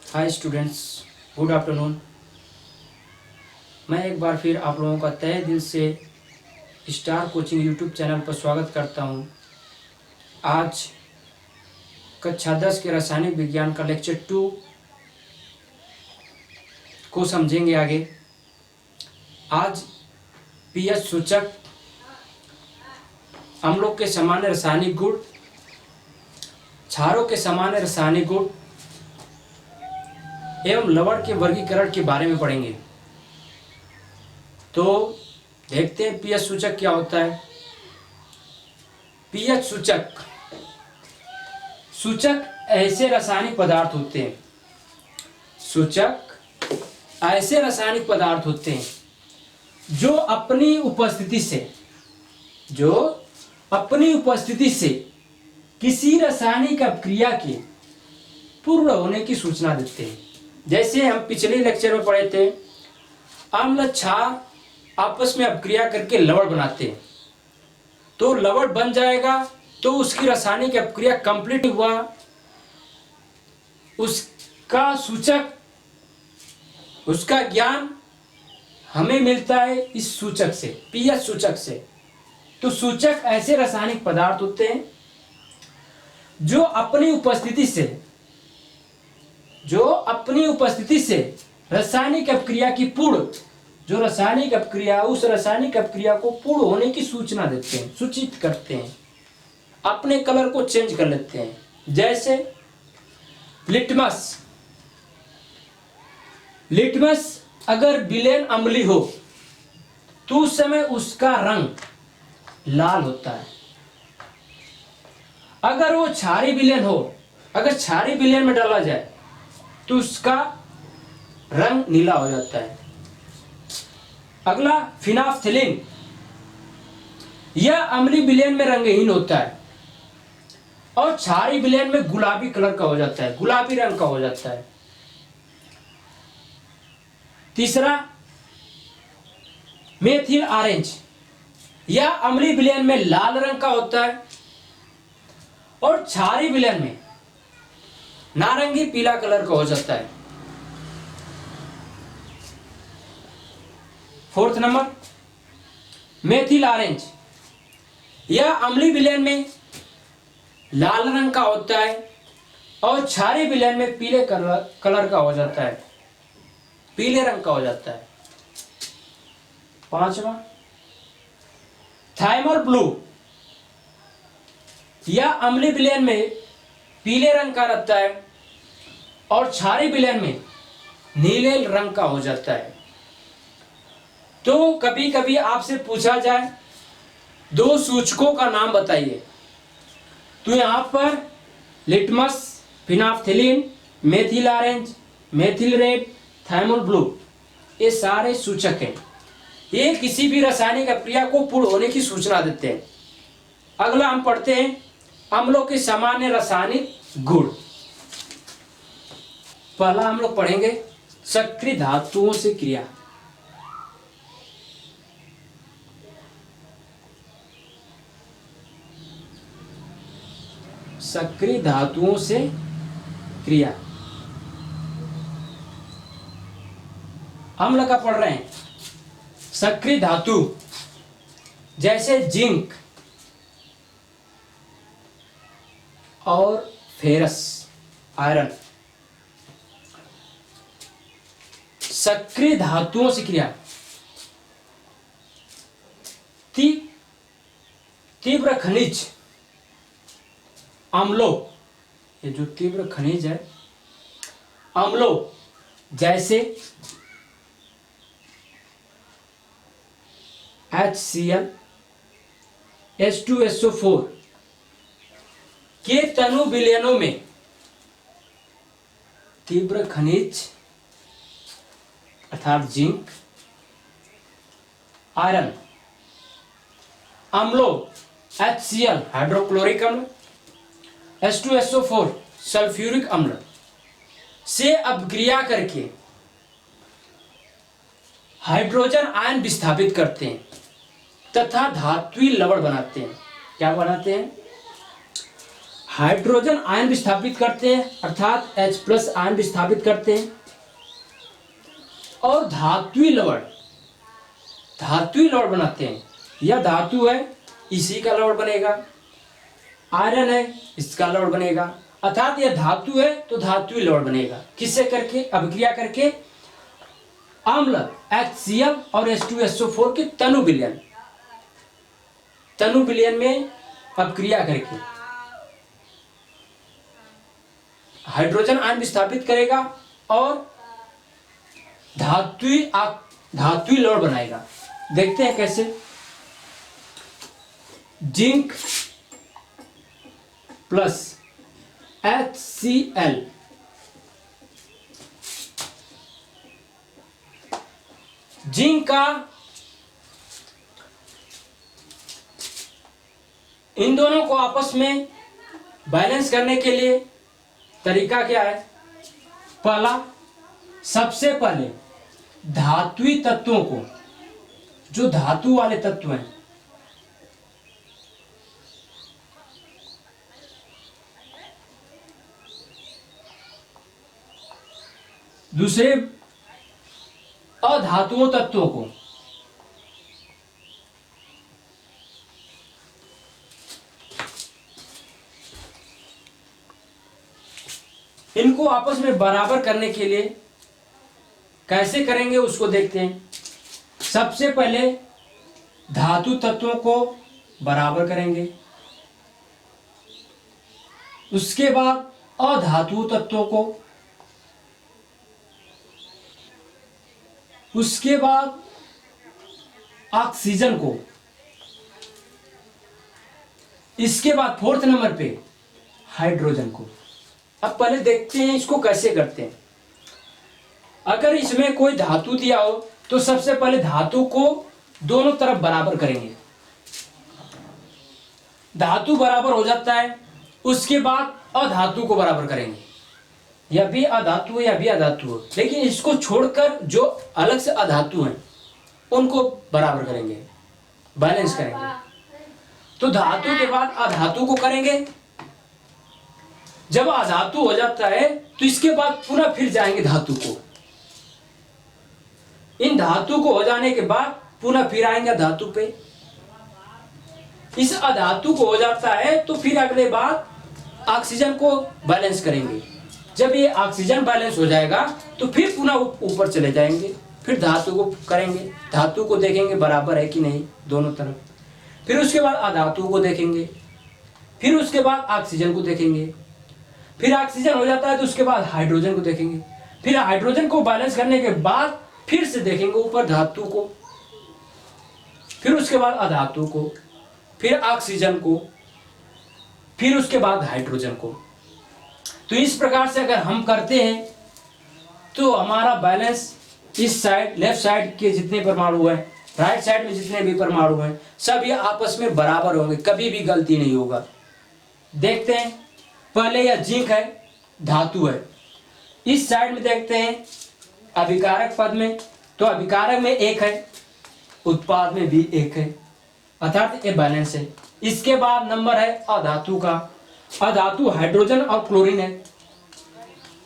Hi students, good afternoon. मैं एक बार फिर आप लोगों का तहे दिल से स्टार कोचिंग यूट्यूब चैनल पर स्वागत करता हूं। आज कक्षा 10 के रासायनिक विज्ञान का लेक्चर 2 को समझेंगे आगे। आज पीएच सूचक, अम्लों के सामान्य रासायनिक गुण, क्षारों के सामान्य रासायनिक गुण एवं लवण के वर्गीकरण के बारे में पढ़ेंगे। तो देखते हैं पीएच सूचक क्या होता है। पीएच सूचक ऐसे रासायनिक पदार्थ होते हैं ऐसे रासायनिक पदार्थ होते हैं जो अपनी उपस्थिति से किसी रासायनिक अभिक्रिया के पूर्ण होने की सूचना देते हैं। जैसे हम पिछले लेक्चर में पढ़े थे, अम्ल क्षार आपस में अभिक्रिया करके लवण बनाते हैं, तो लवण बन जाएगा तो उसकी रासायनिक अभिक्रिया कंप्लीट हुआ, उसका सूचक, उसका ज्ञान हमें मिलता है इस सूचक से, पीएच सूचक से। तो सूचक ऐसे रासायनिक पदार्थ होते हैं जो अपनी उपस्थिति से रासायनिक अभिक्रिया की उस रासायनिक अभिक्रिया को पूर्ण होने की सूचना देते हैं, सूचित करते हैं, अपने कलर को चेंज कर लेते हैं। जैसे लिटमस अगर विलेन अम्लीय हो तो उस समय उसका रंग लाल होता है। अगर वो क्षारीय विलेन हो, अगर क्षारीय विलेन में डाला जाए तो उसका रंग नीला हो जाता है। अगला फिनाफ्थिलीन, यह अम्लीय विलेन में रंगहीन होता है और क्षारीय विलेन में गुलाबी कलर का हो जाता है, गुलाबी रंग का हो जाता है। तीसरा मेथिल ऑरेंज, यह अम्लीय विलेन में लाल रंग का होता है और क्षारीय विलेन में नारंगी पीला कलर का हो जाता है। फोर्थ नंबर मेथिल ऑरेंज, यह अम्लीय विलेन में लाल रंग का होता है और क्षारीय विलेन में पीले कलर का हो जाता है, पीले रंग का हो जाता है। पांचवा थाइमोल ब्लू, यह अम्लीय विलेन में पीले रंग का रहता है और क्षारीय विलेन में नीले रंग का हो जाता है। तो कभी कभी आपसे पूछा जाए दो सूचकों का नाम बताइए, तो यहां पर litmus, phenolphthalein, methyl orange, methyl red, thymol blue, ये सारे सूचक हैं। ये किसी भी रासायनिक अभिक्रिया को पूर्ण होने की सूचना देते हैं। अगला हम पढ़ते हैं अम्लों के सामान्य रासायनिक गुण। पहला हम लोग पढ़ेंगे सक्रिय धातुओं से क्रिया। सक्रिय धातुओं से क्रिया अम्ल का पढ़ रहे हैं। सक्रिय धातु जैसे जिंक और फेरस, आयरन, सक्रिय धातुओं से क्रिया। तीव्र खनिज अम्लों, ये जो तीव्र खनिज है, अम्लों जैसे HCl, H2SO4 के तनु विलयनों में तीव्र खनिज अर्थात जिंक, आयरन, अम्लों HCl हाइड्रोक्लोरिक अम्ल, H2SO4 सल्फ्यूरिक अम्ल से अभिक्रिया करके हाइड्रोजन आयन विस्थापित करते हैं तथा धात्विक लवण बनाते हैं। क्या बनाते हैं? हाइड्रोजन आयन विस्थापित करते हैं, अर्थात H+ आयन विस्थापित करते हैं, और धात्विक लवण बनाते हैं। यह धातु है, इसी का लवण बनेगा। आयरन है, इसका लवण बनेगा। अर्थात यह धातु है तो धात्विक लवण बनेगा। किससे करके? अभिक्रिया करके अम्ल HCl और H2SO4 के तनु विलयन में अपक्रिया करके हाइड्रोजन आयन विस्थापित करेगा और धात्विक लवण बनाएगा। देखते हैं कैसे। जिंक प्लस HCl जिंक का इन दोनों को आपस में बैलेंस करने के लिए तरीका क्या है? पहला, सबसे पहले धात्विक तत्वों को, जो धातु वाले तत्व हैं, दूसरे अधातुओं तत्वों को इनको आपस में बराबर करने के लिए कैसे करेंगे उसको देखते हैं। सबसे पहले धातु तत्वों को बराबर करेंगे, उसके बाद अधातु तत्वों को, उसके बाद ऑक्सीजन को, इसके बाद 4th नंबर पे हाइड्रोजन को। अब पहले देखते हैं इसको कैसे करते हैं। अगर इसमें कोई धातु दिया हो तो सबसे पहले धातु को दोनों तरफ बराबर करेंगे। धातु बराबर हो जाता है, उसके बाद अधातु को बराबर करेंगे। यह भी अधातु है, यह भी अधातु है, लेकिन इसको छोड़कर जो अलग से अधातु हैं उनको बराबर करेंगे, बैलेंस करेंगे। तो धातु के बाद अधातु को करेंगे। जब अधातु हो जाता है तो इसके बाद पुनः फिर जाएंगे धातु को। इन धातु को हो जाने के बाद पुनः फिर आएंगे धातु पे। इस अधातु को हो जाता है तो फिर अगले बार ऑक्सीजन को बैलेंस करेंगे। जब ये ऑक्सीजन बैलेंस हो जाएगा तो फिर पुनः ऊपर चले जाएंगे, फिर धातु को करेंगे। धातु को देखेंगे बराबर है कि नहीं दोनों तरफ, फिर उसके बाद अधातु को देखेंगे, फिर उसके बाद ऑक्सीजन को देखेंगे, फिर ऑक्सीजन हो जाता है तो उसके बाद हाइड्रोजन को देखेंगे, फिर हाइड्रोजन को बैलेंस करने के बाद फिर से देखेंगे ऊपर धातु को, फिर उसके बाद अधातु को, फिर ऑक्सीजन को, फिर उसके बाद हाइड्रोजन को। तो इस प्रकार से अगर हम करते हैं तो हमारा बैलेंस इस साइड, लेफ्ट साइड के जितने परमाणु हैं, राइट साइड में जितने भी परमाणु हैं, सब ये आपस में बराबर होंगे, कभी भी गलती नहीं होगा। देखते हैं, पहले यह जिंक है, धातु है। इस साइड में देखते हैं अभिकारक पद में, तो अभिकारक में 1 है, उत्पाद में भी 1 है, अर्थात ये बैलेंस है। इसके बाद नंबर है अधातु का। अधातु हाइड्रोजन और क्लोरीन है।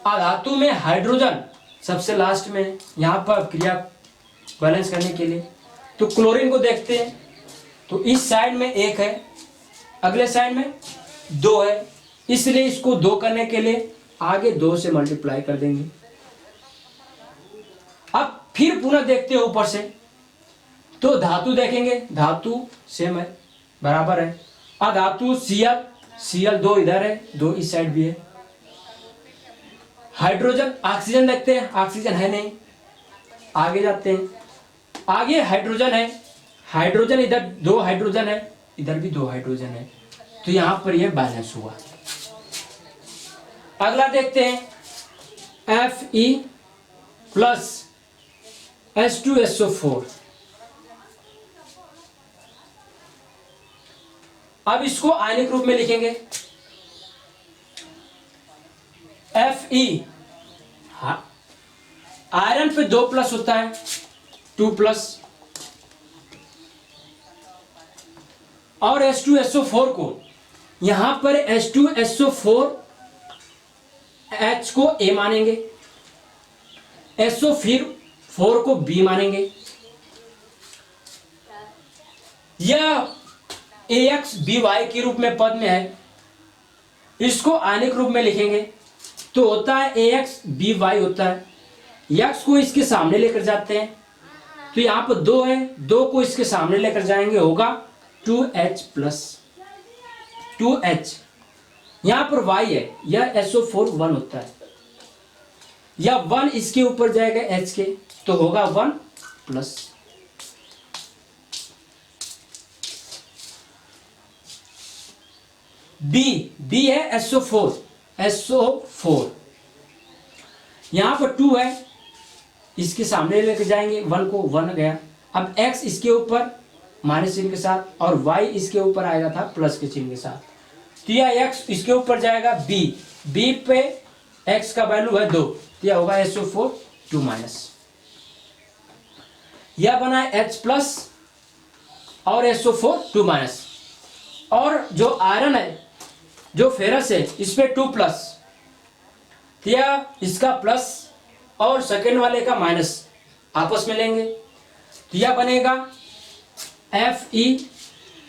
अधातु में हाइड्रोजन सबसे लास्ट में, यहाँ पर क्रिया बैलेंस करने के लिए। तो क्लोरीन को देखते हैं, तो इस साइड में 1 है, अगले साइड में 2 है, इसलिए इसको 2 करने के लिए आगे 2 से मल्टीप्लाई कर देंगे। अब फिर पुनः देखते हैं ऊपर से, तो धातु देखेंगे, धातु सेम है, बराबर है। अधातु Cl 2 इधर है, 2 इस साइड भी है। हाइड्रोजन, ऑक्सीजन देखते हैं, ऑक्सीजन है नहीं, आगे जाते हैं। आगे हाइड्रोजन है, हाइड्रोजन इधर 2 हाइड्रोजन है, इधर भी 2 हाइड्रोजन है, तो यहां पर यह बैलेंस हुआ। अगला देखते हैं Fe प्लस H2SO4। अब इसको आयनिक रूप में लिखेंगे। Fe आयरन पे 2 प्लस होता है, 2 प्लस, और H2SO4 को यहां पर H2SO4 H को A मानेंगे, SO4 को B मानेंगे, यह AXBY के रूप में पद में है, इसको आयनिक रूप में लिखेंगे तो होता है AXBY होता है। X को इसके सामने लेकर जाते हैं तो यहाँ पर 2 है, 2 को इसके सामने लेकर जाएंगे होगा 2H प्लस 2H। यहाँ पर Y है, यह SO4 1 होता है, या 1 इसके ऊपर जाएगा H के तो होगा 1 प्लस। B है SO4 यहां पर 2 है, इसके सामने लेके जाएंगे 1 को, 1 गया। अब X इसके ऊपर माइनस चिन्ह के साथ और Y इसके ऊपर आएगा था प्लस के चिन्ह के साथ, तो यह X इसके ऊपर जाएगा B पे X का वैल्यू है 2, तो यह होगा SO4 2 माइनस। यह बना है H प्लस और SO4 2 माइनस, और जो आयरन है जो फेरस है इस पे 2 प्लस, यह इसका प्लस और सेकेंड वाले का माइनस आपस में लेंगे तो यह बनेगा Fe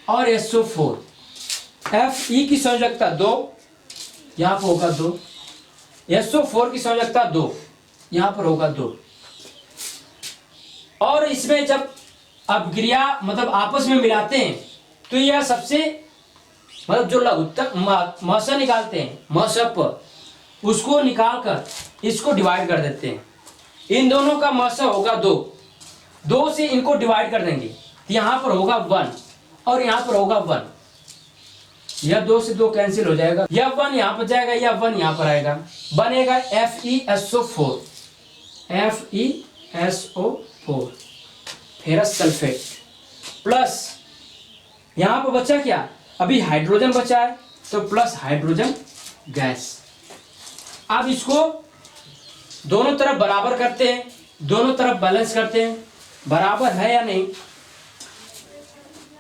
और SO4। Fe की संयोजकता 2, यहां पर होगा 2, SO4 की संयोजकता 2, यहां पर होगा 2। और इसमें जब अपक्रिया मतलब आपस में मिलाते हैं तो यह सबसे मतलब जो लघुत्तम मसा निकालते हैं, मसप उसको निकालकर इसको डिवाइड कर देते हैं। इन दोनों का मसा होगा 2 से इनको डिवाइड कर देंगे तो यहाँ पर होगा 1 और यहाँ पर होगा 1, यह 2 से 2 कैंसिल हो जाएगा, यह 1 यहाँ पर जाएगा, यह 1 यहाँ पर आएगा, बनेगा FeSO4 फेरस सल्फेट प्लस यहाँ पर बचा क्या, अभी हाइड्रोजन बचा है तो प्लस हाइड्रोजन गैस। अब इसको दोनों तरफ बराबर करते हैं, दोनों तरफ बैलेंस करते हैं, बराबर है या नहीं।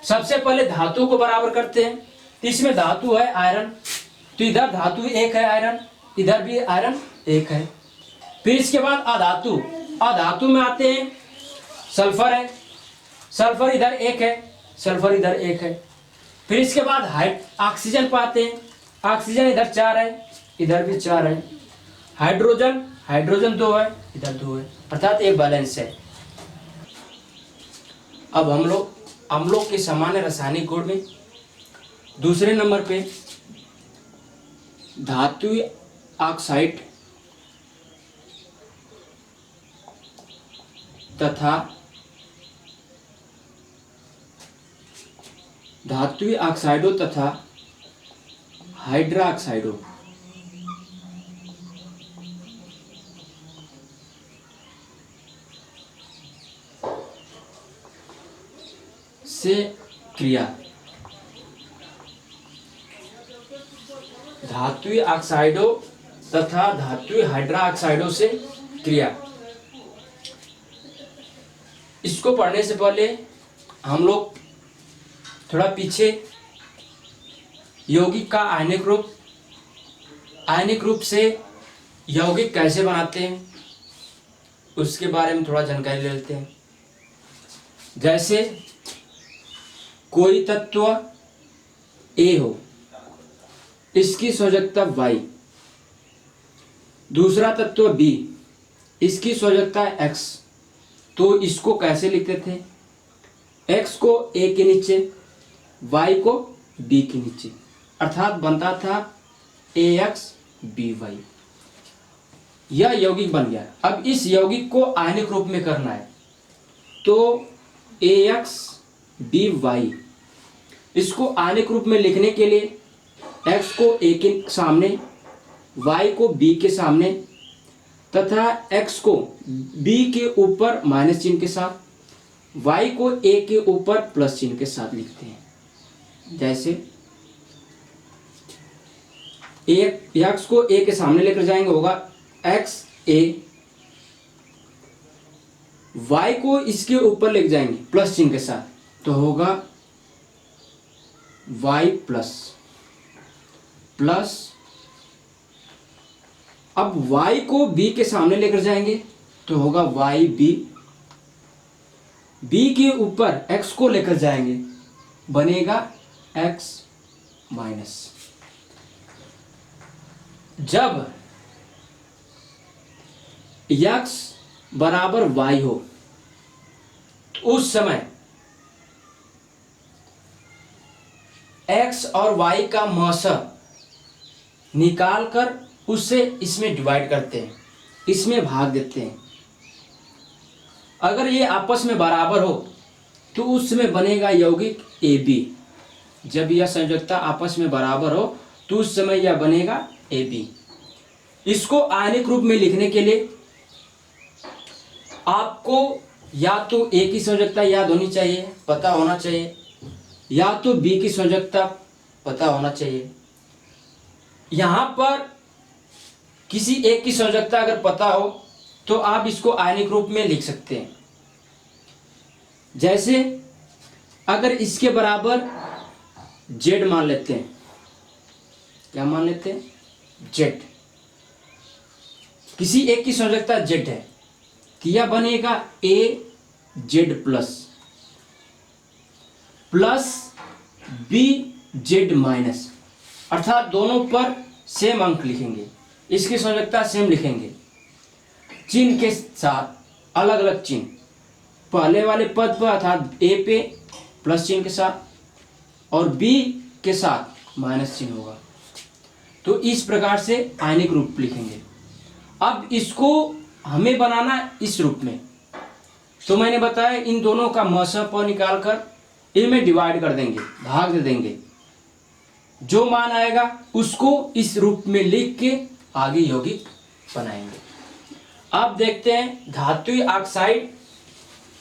सबसे पहले धातु को बराबर करते हैं, इसमें धातु है आयरन, तो इधर धातु 1 है आयरन, इधर भी आयरन 1 है। फिर इसके बाद अधातु में आते हैं, सल्फर है, सल्फर इधर 1 है, सल्फर इधर 1 है। फिर इसके बाद ऑक्सीजन पाते हैं, ऑक्सीजन इधर 4 है, इधर भी 4 है। हाइड्रोजन 2 है, इधर 2 है, अर्थात एक बैलेंस है। अब हम लोग अम्लों के सामान्य रासायनिक गुण में दूसरे नंबर पे धात्विक ऑक्साइड तथा धात्विक ऑक्साइडों तथा हाइड्रोक्साइडों से क्रिया। धात्विक ऑक्साइडों तथा धात्विक हाइड्रोक्साइडों से क्रिया, इसको पढ़ने से पहले हम लोग थोड़ा पीछे यौगिक का आयनिक रूप से यौगिक कैसे बनाते हैं उसके बारे में थोड़ा जानकारी ले लेते हैं। जैसे कोई तत्व A हो, इसकी संयोजकता Y, दूसरा तत्व B, इसकी संयोजकता X, तो इसको कैसे लिखते थे, X को A के नीचे, Y को B के नीचे, अर्थात बनता था AXBY। यह यौगिक बन गया। अब इस यौगिक को आयनिक रूप में करना है तो AXBY, इसको आयनिक रूप में लिखने के लिए X को A के सामने, Y को B के सामने तथा X को B के ऊपर माइनस चिन्ह के साथ, Y को A के ऊपर प्लस चिन्ह के साथ लिखते हैं। जैसे X को A के सामने लेकर जाएंगे होगा XA, Y को इसके ऊपर लेकर जाएंगे प्लस चिन्ह के साथ तो होगा Y प्लस। प्लस, अब y को b के सामने लेकर जाएंगे तो होगा y b के ऊपर x को लेकर जाएंगे बनेगा x माइनस। जब x बराबर y हो तो उस समय x और y का मौसा निकाल कर उससे इसमें डिवाइड करते हैं, इसमें भाग देते हैं। अगर ये आपस में बराबर हो तो उस समय बनेगा यौगिक AB। जब यह संयोजकता आपस में बराबर हो तो उस समय यह बनेगा AB। इसको आयनिक रूप में लिखने के लिए आपको या तो A की संयोजकता याद होनी चाहिए, पता होना चाहिए, या तो B की संयोजकता पता होना चाहिए। यहाँ पर किसी एक की संयोजकता अगर पता हो तो आप इसको आयनिक रूप में लिख सकते हैं। जैसे अगर इसके बराबर Z मान लेते हैं, क्या मान लेते हैं? Z। किसी एक की संयोजकता Z है तो यह बनेगा AZ प्लस BZ माइनस, अर्थात दोनों पर सेम अंक लिखेंगे, इसकी संयोजकता सेम लिखेंगे, चिन्ह के साथ अलग अलग चिन्ह। पहले वाले पद पर अर्थात A पे प्लस चिन्ह के साथ और B के साथ माइनस चिन्ह होगा। तो इस प्रकार से आयनिक रूप लिखेंगे। अब इसको हमें बनाना इस रूप में, तो मैंने बताया इन दोनों का मसप निकाल कर इनमें डिवाइड कर देंगे, भाग दे देंगे। जो मान आएगा उसको इस रूप में लिख के आगे यौगिक बनाएंगे। अब देखते हैं धातुई ऑक्साइड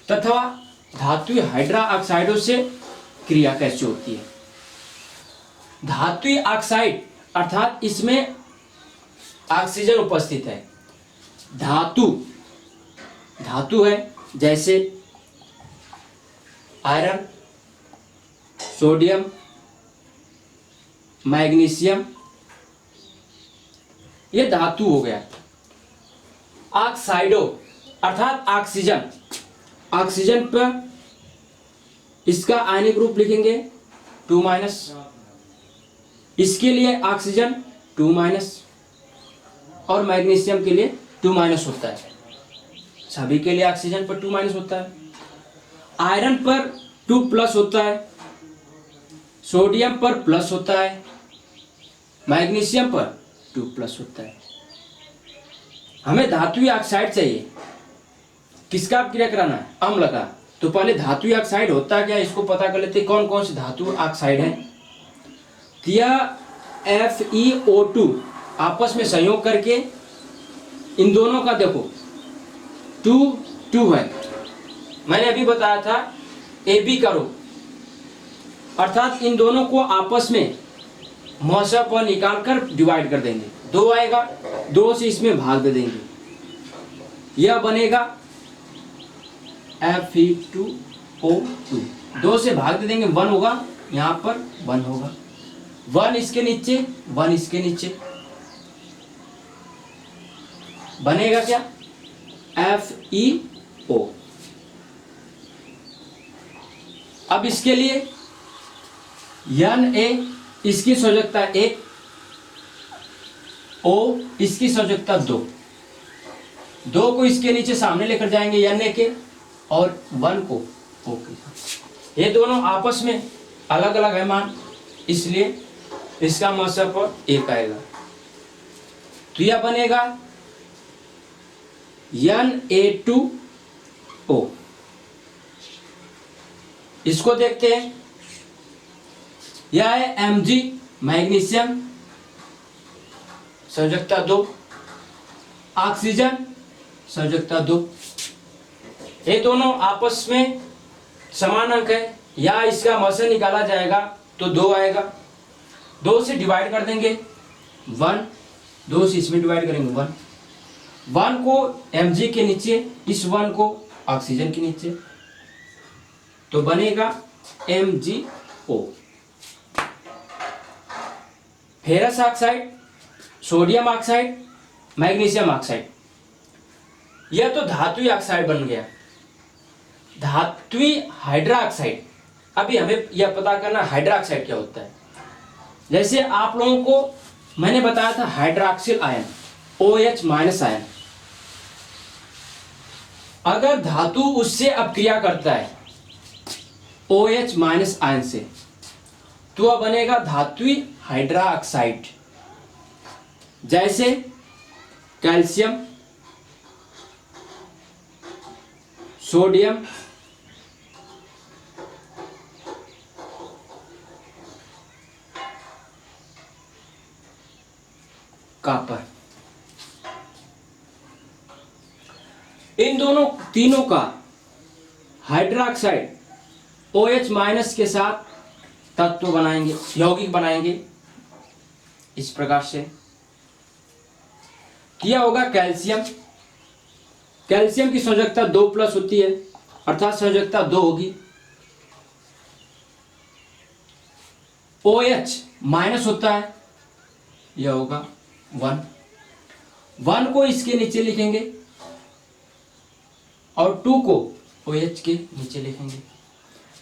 तथा धातुई हाइड्रा ऑक्साइडों से क्रिया कैसे होती है। धातुई ऑक्साइड अर्थात इसमें ऑक्सीजन उपस्थित है। धातु है जैसे आयरन, सोडियम, मैग्नीशियम, ये धातु हो गया। ऑक्साइडो अर्थात ऑक्सीजन, ऑक्सीजन पर इसका आयनिक रूप लिखेंगे 2-, इसके लिए ऑक्सीजन 2- और मैग्नीशियम के लिए 2- होता है। सभी के लिए ऑक्सीजन पर 2- होता है। आयरन पर 2+ होता है, सोडियम पर प्लस होता है, मैग्नीशियम पर 2+ होता है। हमें धातुई ऑक्साइड चाहिए, किसका आप क्रिया कराना है? अम्ल का। तो पहले धातुई ऑक्साइड होता क्या है इसको पता कर लेते हैं। कौन कौन सी धातु ऑक्साइड है? यह FeO2 आपस में संयोग करके इन दोनों का देखो 2 है। मैंने अभी बताया था AB का रूप, अर्थात इन दोनों को आपस में मौसा पर निकाल कर डिवाइड कर देंगे। 2 आएगा, 2 से इसमें भाग दे देंगे, यह बनेगा Fe2O2। 2 से भाग दे देंगे, 1 होगा, यहाँ पर 1 होगा, 1 इसके नीचे, 1 इसके नीचे, बनेगा क्या? FeO। अब इसके लिए Na इसकी संयोजकता 1, O इसकी संयोजकता 2 को इसके नीचे सामने लेकर जाएंगे Na के, और 1 को O के। ये दोनों आपस में अलग अलग है मान, इसलिए इसका मसप 1 आएगा। तो यह बनेगा Na2O। इसको देखते हैं, यह है Mg मैग्नीशियम, संयोजकता 2, ऑक्सीजन संयोजकता 2। ये दोनों आपस में समान अंक है, या इसका मौसा निकाला जाएगा तो 2 आएगा, 2 से डिवाइड कर देंगे 1, 2 से इसमें डिवाइड करेंगे 1 को Mg के नीचे, इस 1 को ऑक्सीजन के नीचे, तो बनेगा MgO। Ferrous oxide, sodium oxide, magnesium oxide. यह तो धातुई ऑक्साइड बन गया। धातुई हाइड्रोक्साइड, अभी हमें यह पता करना हाइड्रोक्साइड क्या होता है। जैसे आप लोगों को मैंने बताया था hydroxyl ion, OH minus ion, अगर धातु उससे अपक्रिया करता है OH माइनस आयन से, तो वह बनेगा धातुई हाइड्रोक्साइड। जैसे कैल्शियम, सोडियम, कॉपर। इन दोनों तीनों का हाइड्रोक्साइड OH माइनस के साथ तत्व बनाएंगे, यौगिक बनाएंगे। इस प्रकार से किया होगा। कैल्शियम, कैल्शियम की संयोजकता 2+ होती है, अर्थात संयोजकता 2 होगी। OH माइनस होता है, यह होगा 1। 1 को इसके नीचे लिखेंगे और 2 को OH के नीचे लिखेंगे।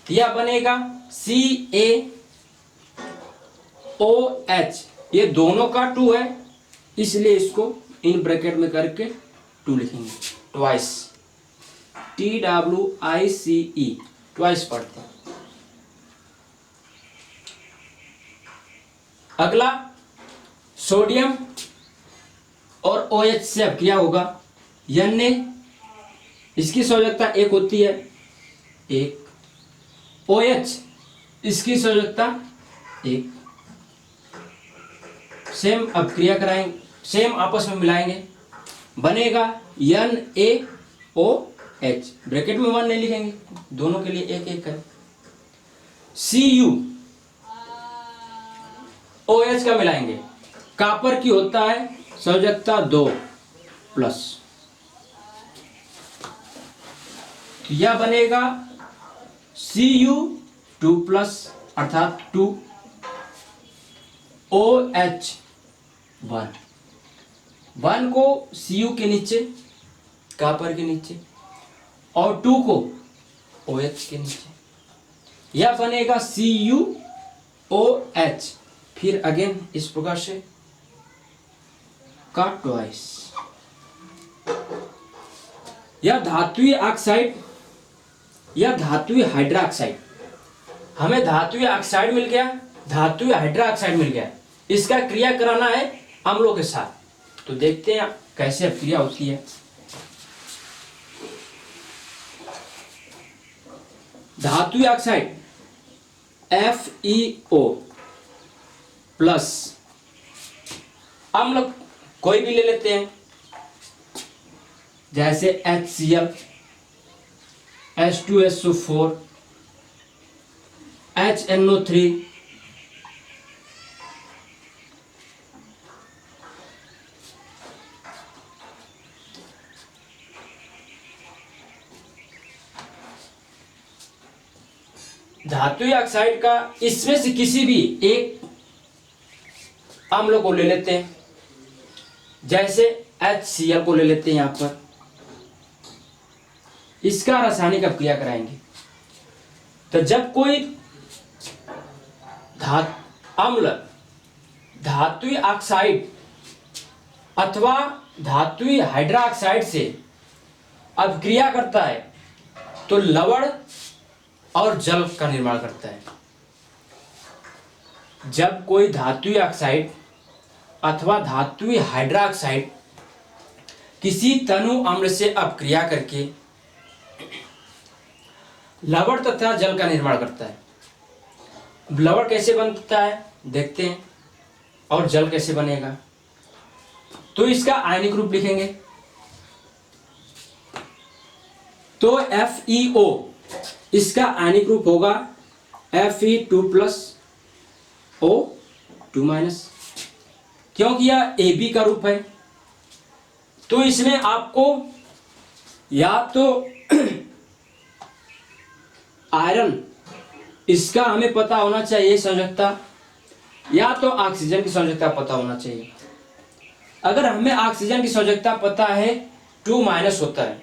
यह बनेगा CaOH। ये दोनों का 2 है, इसलिए इसको इन ब्रैकेट में करके 2 लिखेंगे। ट्वाइस, TWICE, ट्वाइस पढ़ते हैं। अगला सोडियम और OH से अपक्रिया होगा। Ne, इसकी संयोजकता 1 होती है, 1। OH, इसकी संयोजकता 1। सेम अपक्रिया कराएंगे, सेम आपस में मिलाएंगे, बनेगा NaOH। ब्रैकेट में 1 नहीं लिखेंगे, दोनों के लिए 1 है। CuOH का मिलाएंगे, कॉपर की होता है संयोजकता 2+, तो यह बनेगा Cu2+, अर्थात 2OH1। 1 को Cu के नीचे, कॉपर के नीचे, और 2 को OH के नीचे, यह बनेगा CuOH। फिर अगेन इस प्रकार से का ट्वाइस। यह धातुई ऑक्साइड, यह धातुई हाइड्रोक्साइड। हमें धातुई ऑक्साइड मिल गया, धातुई हाइड्रोक्साइड मिल गया। इसका क्रिया कराना है अम्लों के साथ, तो देखते हैं कैसे क्रिया होती है। धातुई ऑक्साइड FeO प्लस, अम्ल कोई भी ले लेते हैं, जैसे HCl, H2SO4, HNO3, धातुई ऑक्साइड का इसमें से किसी भी एक अम्ल को ले लेते हैं, जैसे HCl को ले लेते हैं। यहां पर इसका रासायनिक अपक्रिया कराएंगे, तो जब कोई अम्ल धातुई ऑक्साइड अथवा धातुई हाइड्रोक्साइड से अपक्रिया करता है, तो लवण और जल का निर्माण करता है। जब कोई धातुई ऑक्साइड अथवा धातुई हाइड्रोक्साइड किसी तनु अम्ल से अपक्रिया करके लवण तथा जल का निर्माण करता है। लवण कैसे बनता है देखते हैं, और जल कैसे बनेगा। तो इसका आयनिक रूप लिखेंगे, तो FeO, इसका आयनिक रूप होगा Fe2+O2-, क्योंकि यह AB का रूप है। तो इसमें आपको या तो आयरन, इसका हमें पता होना चाहिए संयोजकता, या तो ऑक्सीजन की संयोजकता पता होना चाहिए। अगर हमें ऑक्सीजन की संयोजकता पता है 2- होता है,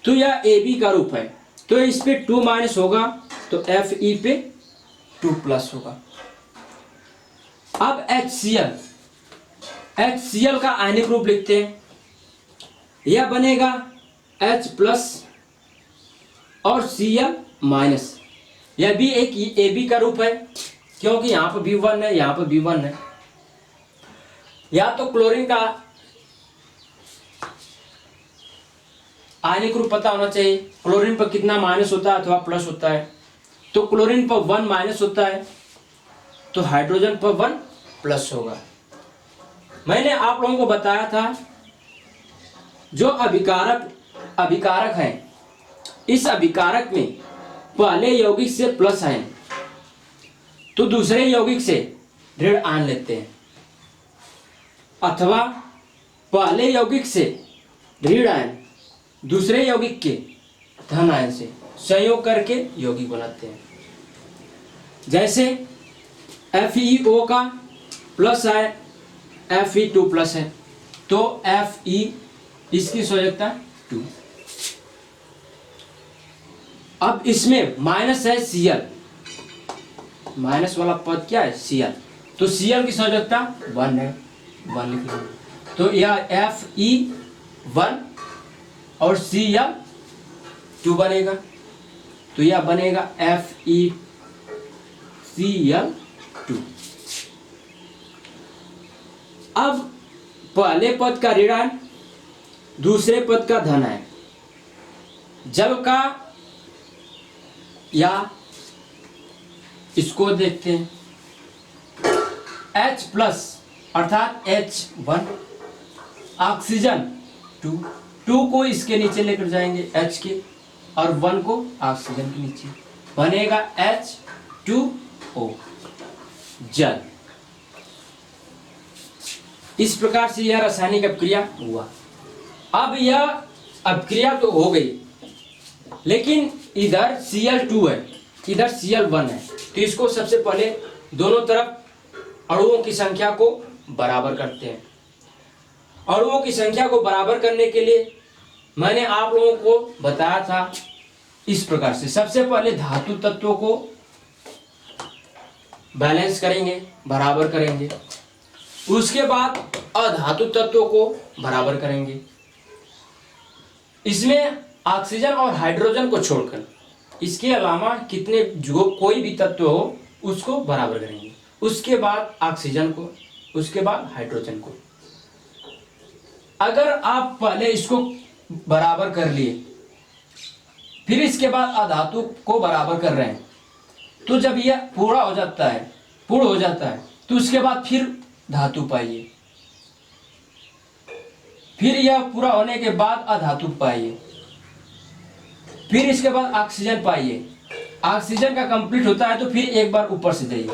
तो यह AB का रूप है, तो इस पे 2- होगा, तो Fe पे 2+ होगा। अब HCl का आयनिक रूप लिखते हैं, यह बनेगा H+ और Cl-। यह भी एक AB का रूप है, क्योंकि यहाँ पर भी 1 है, यहाँ पर भी 1 है। या तो क्लोरीन का आयनिक रूप पता होना चाहिए, क्लोरीन पर कितना माइनस होता है अथवा प्लस होता है। तो क्लोरीन पर 1- होता है, तो हाइड्रोजन पर 1+ होगा। मैंने आप लोगों को बताया था जो अभिकारक हैं, इस अभिकारक में पहले यौगिक से प्लस आयन तो दूसरे यौगिक से ऋण आयन लेते हैं, अथवा पहले यौगिक से ऋण आयन दूसरे यौगिक के धन आयन से संयोग करके यौगिक बनाते हैं। जैसे FeO का प्लस आयन Fe2+ है, तो Fe इसकी संयोजकता 2। अब इसमें माइनस है Cl, माइनस वाला पद क्या है Cl, तो Cl की संयोजकता 1 है, 1 लिख लेंगे, तो यह Fe1 और Cl2 बनेगा, तो यह बनेगा FeCl2। अब पहले पद का ऋण आयन, दूसरे पद का धन आयन, जल का, या इसको देखते हैं H+ अर्थात H1, ऑक्सीजन 2 को इसके नीचे लेकर जाएंगे H के, और 1 को ऑक्सीजन के नीचे, बनेगा H2O जल। इस प्रकार से यह रासायनिक अभिक्रिया हुआ। अब यह अभिक्रिया तो हो गई, लेकिन इधर Cl2 है, इधर Cl1 है, तो इसको सबसे पहले दोनों तरफ अणुओं की संख्या को बराबर करते हैं। अणुओं की संख्या को बराबर करने के लिए मैंने आप लोगों को बताया था इस प्रकार से, सबसे पहले धातु तत्वों को बैलेंस करेंगे, बराबर करेंगे, उसके बाद अधातु तत्वों को बराबर करेंगे। इसमें ऑक्सीजन और हाइड्रोजन को छोड़कर इसके अलावा कितने जो कोई भी तत्व हो उसको बराबर करेंगे, उसके बाद ऑक्सीजन को, उसके बाद हाइड्रोजन को। अगर आप पहले इसको बराबर कर लिए, फिर इसके बाद अधातु को बराबर कर रहे हैं, तो जब यह पूर्ण हो जाता है, तो उसके बाद फिर धातु पाइए, फिर यह पूरा होने के बाद अधातु पाइए, फिर इसके बाद ऑक्सीजन पाइए। ऑक्सीजन का कंप्लीट होता है तो फिर एक बार ऊपर से जाइए,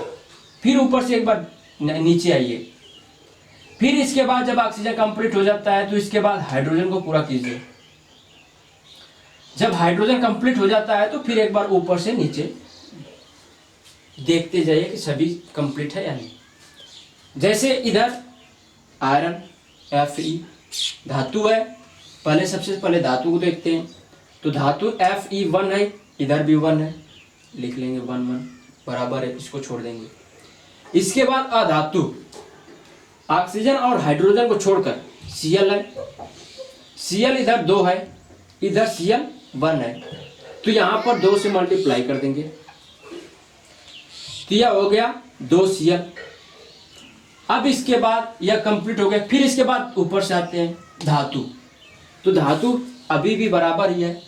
फिर ऊपर से एक बार नीचे आइए, फिर इसके बाद जब ऑक्सीजन कंप्लीट हो जाता है तो इसके बाद हाइड्रोजन को पूरा कीजिए। जब हाइड्रोजन कंप्लीट हो जाता है तो फिर एक बार ऊपर से नीचे देखते जाइए कि सभी कंप्लीट है या नहीं। जैसे इधर आयरन Fe धातु है, सबसे पहले धातु को देखते हैं, तो धातु Fe1 है, इधर भी 1 है, लिख लेंगे 1 1 बराबर है, इसको छोड़ देंगे। इसके बाद अधातु ऑक्सीजन और हाइड्रोजन को छोड़कर Cl है, Cl इधर 2 है, इधर Cl1 है, तो यहाँ पर 2 से मल्टीप्लाई कर देंगे, तो यह हो गया 2Cl। अब इसके बाद यह कंप्लीट हो गया, फिर इसके बाद ऊपर से आते हैं धातु, तो धातु अभी भी बराबर ही है,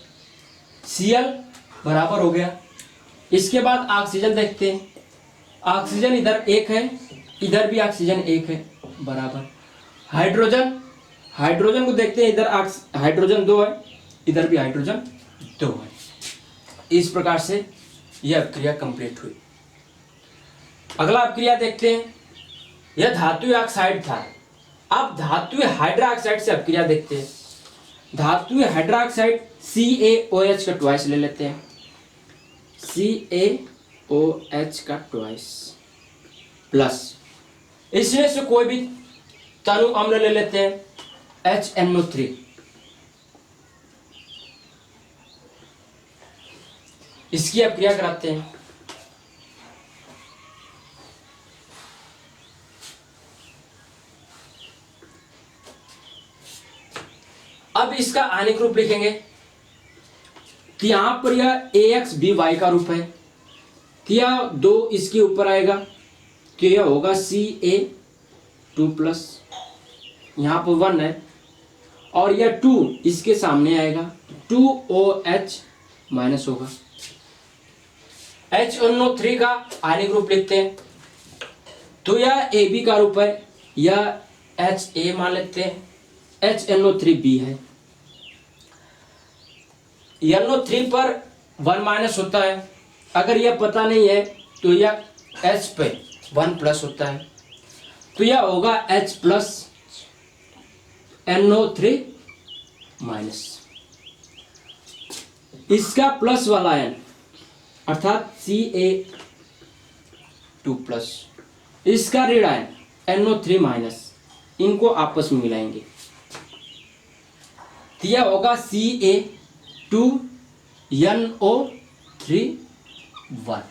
Cl बराबर हो गया। इसके बाद ऑक्सीजन देखते हैं, ऑक्सीजन इधर 1 है, इधर भी ऑक्सीजन 1 है, बराबर। हाइड्रोजन को देखते हैं, इधर हाइड्रोजन 2 है, इधर भी हाइड्रोजन 2 है। इस प्रकार से यह क्रिया कंप्लीट हुई। अगला क्रिया देखते हैं, यह धातु ऑक्साइड था, अब धातु हाइड्रोक्साइड से अपक्रिया देखते हैं। धातु हाइड्रोक्साइड CaOH का ट्वाइस ले लेते हैं, CaOH का ट्वाइस, प्लस, इसमें से कोई भी तनु अम्ल ले लेते हैं HNO3, इसकी अब क्रिया कराते हैं। अब इसका आयनिक रूप लिखेंगे कि यहां पर यह AXBY का रूप है, तो यह 2 इसके ऊपर आएगा, तो यह होगा Ca2+, यहां पर 1 है, और यह 2 इसके सामने आएगा, 2OH- होगा। HNO3 का आयनिक रूप लिखते हैं, तो यह AB का रूप है, यह HA मान लेते हैं, HNO3B है। NO3 पर 1- होता है, अगर यह पता नहीं है तो यह H पे 1+ होता है, तो यह होगा H+ NO3-। इसका प्लस वाला आयन अर्थात Ca2+, इसका ऋण आयन NO3-, इनको आपस में मिलाएंगे, तो यह होगा Ca2NO3 1।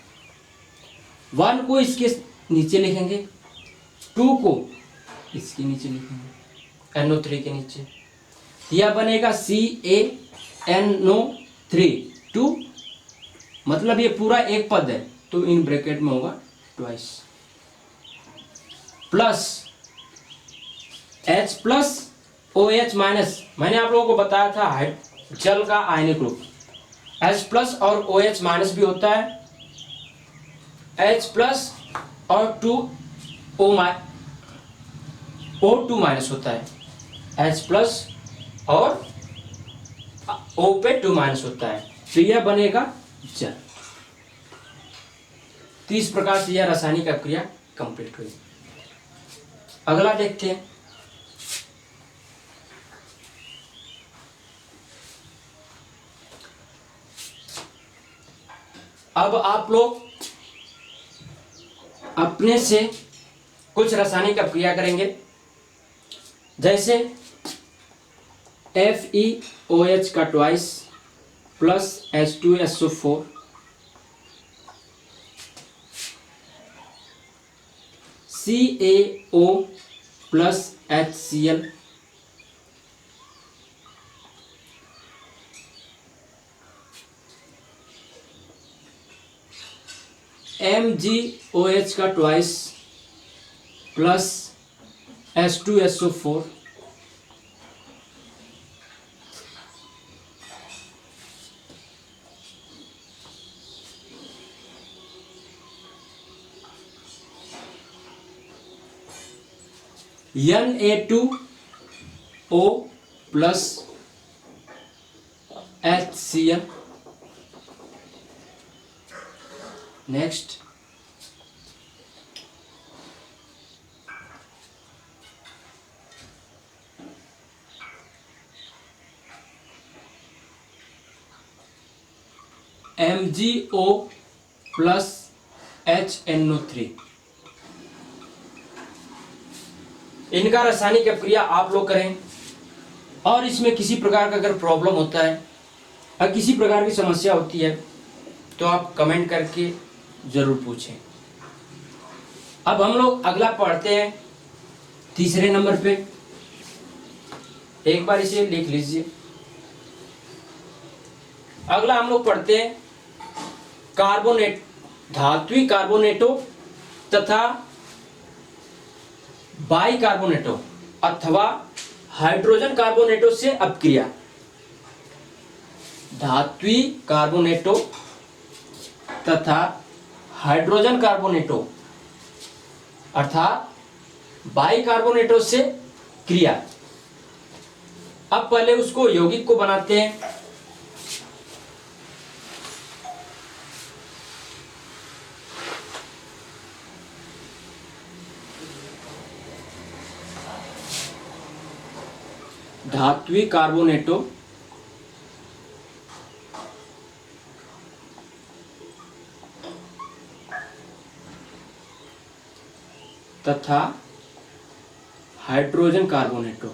1 को इसके नीचे लिखेंगे, 2 को इसके नीचे लिखेंगे, NO3 के नीचे, तो यह बनेगा CaNO3 2, मतलब ये पूरा एक पद है, तो इन ब्रैकेट में होगा ट्वाइस, प्लस H+OH-, मैंने आप लोगों को बताया था जल का आयनिक रूप H+ और OH- भी होता है, H+ और O2- होता है, H+ और O पे 2- होता है, तो यह बनेगा जल। तो इस प्रकार से यह रासायनिक अभिक्रिया कंप्लीट हुई। अगला देखते हैं। अब आप लोग अपने से कुछ रासायनिक अभिक्रिया करेंगे, जैसे FeOH का twice plus H2SO4, CaO plus HCl, MgOH का twice plus H2SO4, Na2O plus HCl, next MgO plus HNO3। इनका रासायनिक अभिक्रिया आप लोग करें, और इसमें किसी प्रकार का अगर प्रॉब्लम होता है या किसी प्रकार की समस्या होती है तो आप कमेंट करके जरूर पूछें। अब हम लोग अगला पढ़ते हैं, तीसरे नंबर पे, एक बार इसे लिख लीजिए। अगला हम लोग पढ़ते हैं कार्बोनेट, धात्विक कार्बोनेटों तथा बाइकार्बोनेटों अथवा हाइड्रोजन कार्बोनेटों से अपक्रिया। धात्विक कार्बोनेटों तथा हाइड्रोजन कार्बोनेटों अर्थात बाइकार्बोनेटों से क्रिया। अब पहले उसको यौगिक को बनाते हैं। धात्विक कार्बोनेटों तथा हाइड्रोजन कार्बोनेटों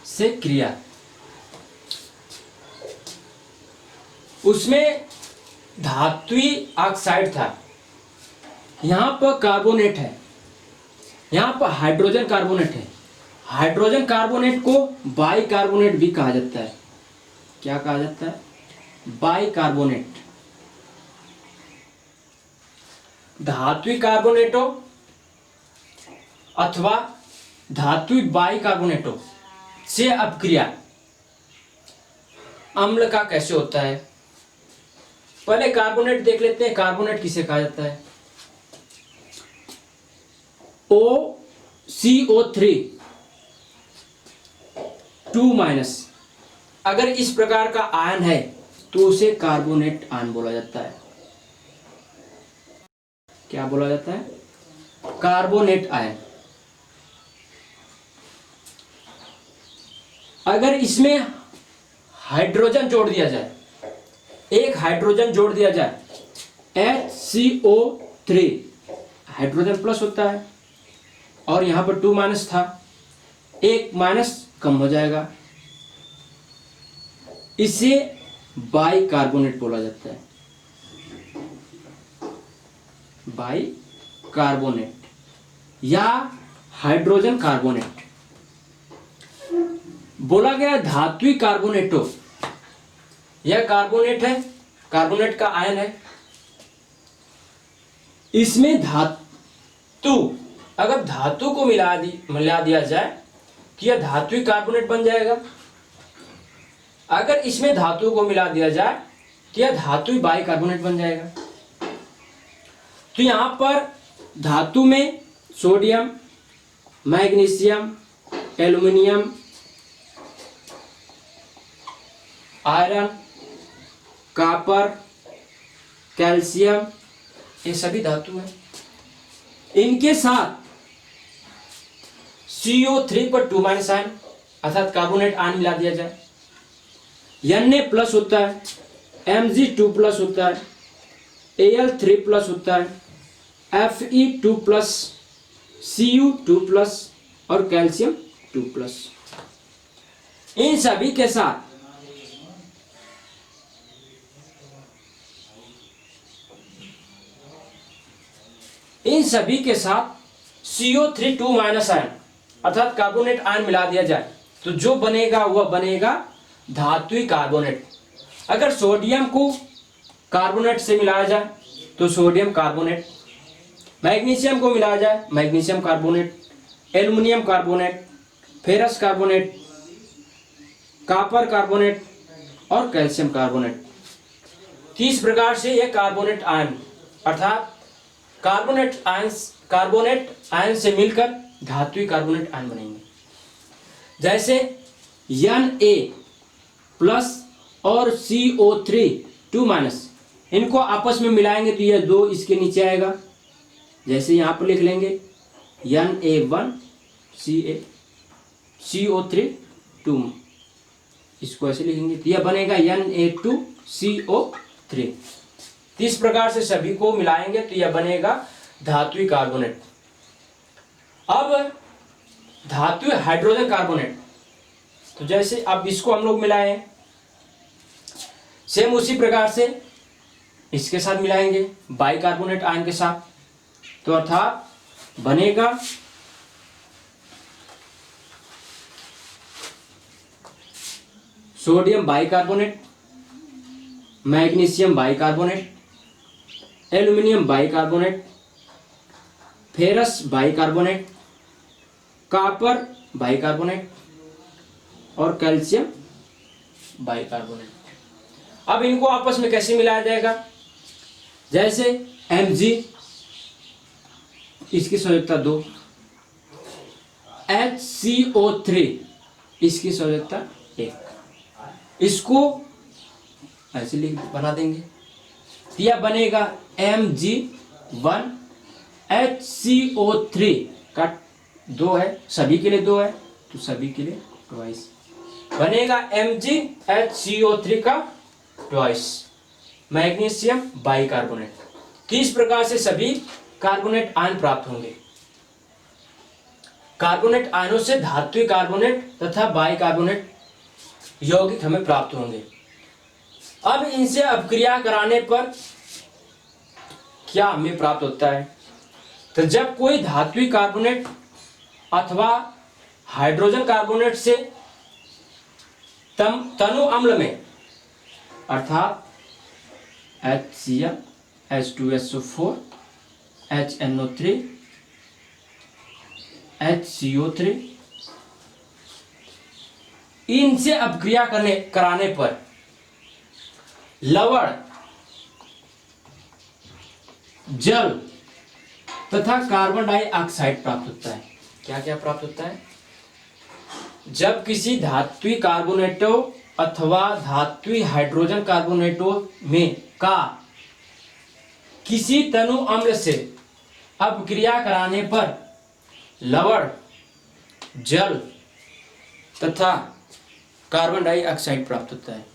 से क्रिया। उसमें धात्विक ऑक्साइड था, यहां पर कार्बोनेट है, यहां पर हाइड्रोजन कार्बोनेट है। हाइड्रोजन कार्बोनेट को बाइकार्बोनेट भी कहा जाता है। क्या कहा जाता है? बाइकार्बोनेट। धात्विक कार्बोनेटों अथवा धात्विक बाइकार्बोनेटों से अपक्रिया अम्ल का कैसे होता है? पहले कार्बोनेट देख लेते हैं। कार्बोनेट किसे कहा जाता है? OCO3 2- अगर इस प्रकार का आयन है तो उसे कार्बोनेट आयन बोला जाता है। क्या बोला जाता है? Carbonate ion. अगर इसमें हाइड्रोजन जोड़ दिया जाए, एक हाइड्रोजन जोड़ दिया जाए, HCO3, हाइड्रोजन प्लस होता है और यहां पर 2- था, एक माइनस कम हो जाएगा, इसे बाइकार्बोनेट बोला जाता है। बाइकार्बोनेट या हाइड्रोजन कार्बोनेट। बोला गया धात्विक कार्बोनेटों, यह कार्बोनेट है, कार्बोनेट का आयन है। इसमें धातु, अगर धातु को मिला दिया जाए तो यह धात्विक कार्बोनेट बन जाएगा। अगर इसमें धातु को मिला दिया जाए तो यह धात्विक बाइकार्बोनेट बन जाएगा। तो यहां पर धातु में sodium, magnesium, aluminium, iron, copper, calcium, ये सभी धातु हैं। इनके साथ CO3 पर 2- आयन अर्थात कार्बोनेट आयन मिला दिया जाए, Na+ होता है, Mg2+ होता है, Al3+ होता है, Fe2+, Cu2+ और कैल्शियम 2+। इन सभी के साथ CO3 2- आयन अर्थात कार्बोनेट आयन मिला दिया जाए तो जो बनेगा वह बनेगा धात्विक कार्बोनेट। अगर सोडियम को कार्बोनेट से मिलाया जाए तो सोडियम कार्बोनेट, मैग्नीशियम को मिलाया जाए magnesium carbonate, aluminium carbonate, ferrous carbonate, copper carbonate और कैल्शियम कार्बोनेट। 30 प्रकार से यह कार्बोनेट आयन अर्थात कार्बोनेट आयन से मिलकर धात्विक कार्बोनेट आयन बनेंगे। जैसे Na+ और CO3 2- इनको आपस में मिलाएंगे तो यह 2 इसके नीचे आएगा। जैसे यहां पर लिख लेंगे Na1 CO3 2, इसको ऐसे लिखेंगे तो यह बनेगा Na2 CO3। तो इस प्रकार से सभी को मिलाएंगे तो यह बनेगा धात्विक कार्बोनेट। अब धात्विक हाइड्रोजन कार्बोनेट, तो जैसे अब इसको हम लोग मिलाएं, सेम उसी प्रकार से इसके साथ मिलाएंगे बाइकार्बोनेट आयन के साथ, तो अर्थात बनेगा sodium bicarbonate, magnesium bicarbonate, aluminium bicarbonate, ferrous bicarbonate, copper bicarbonate और कैल्शियम बाइकार्बोनेट। अब इनको आपस में कैसे मिलाया जाएगा? जैसे Mg, इसकी संयोजकता 2, HCO3 इसकी संयोजकता 1, इसको ऐसे लिख बना देंगे, यह बनेगा Mg1 HCO3 का 2 है, सभी के लिए 2 है तो सभी के लिए 2। बनेगा MgHCO3 का ट्वाइस मैग्नीशियम बाइकार्बोनेट। तो इस प्रकार से सभी कार्बोनेट आयन प्राप्त होंगे। कार्बोनेट आयनों से धात्विक कार्बोनेट तथा बाइकार्बोनेट यौगिक हमें प्राप्त होंगे। अब इनसे अपक्रिया कराने पर क्या हमें प्राप्त होता है? तो जब कोई धात्विक कार्बोनेट अथवा हाइड्रोजन कार्बोनेट से तनु अम्ल में अर्थात HCl, H2SO4, HNO3, HCO3 इनसे अपक्रिया कराने पर लवण, जल तथा कार्बन डाइऑक्साइड प्राप्त होता है। क्या क्या प्राप्त होता है? जब किसी धात्विक कार्बोनेटों अथवा धात्विक हाइड्रोजन कार्बोनेटों में का किसी तनु अम्ल से अपक्रिया कराने पर लवण, जल तथा कार्बन डाइऑक्साइड प्राप्त होता है।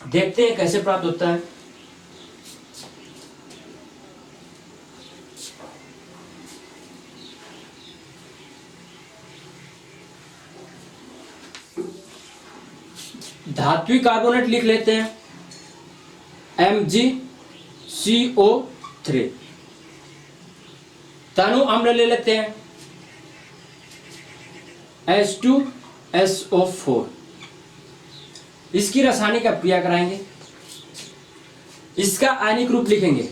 देखते हैं कैसे प्राप्त होता है। धात्विक कार्बोनेट लिख लेते हैं MgCO3। तनु अम्ल ले लेते हैं H2SO4। इसकी रासायनिक अपक्रिया कराएंगे, इसका आयनिक रूप लिखेंगे,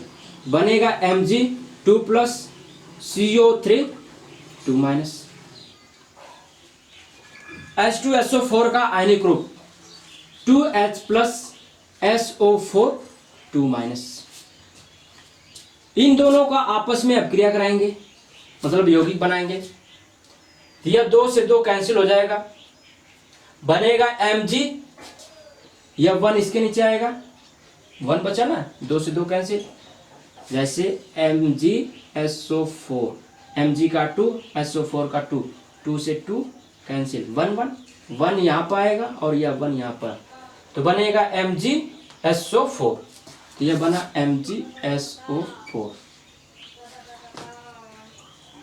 बनेगा Mg2+CO3 2-। H2SO4 का आयनिक रूप 2H+SO4 2-। इन दोनों का आपस में अपक्रिया कराएंगे, मतलब यौगिक बनाएंगे। यह 2 से 2 कैंसिल हो जाएगा, बनेगा Mg, यह 1 इसके नीचे आएगा, 1 बचा ना, 2 से 2 कैंसिल। जैसे MgSO4, Mg का 2, SO4 का 2, 2 से 2 कैंसिल, 1 1 1 यहाँ पर आएगा और यह 1 यहाँ पर, तो बनेगा MgSO4। तो यह बना MgSO4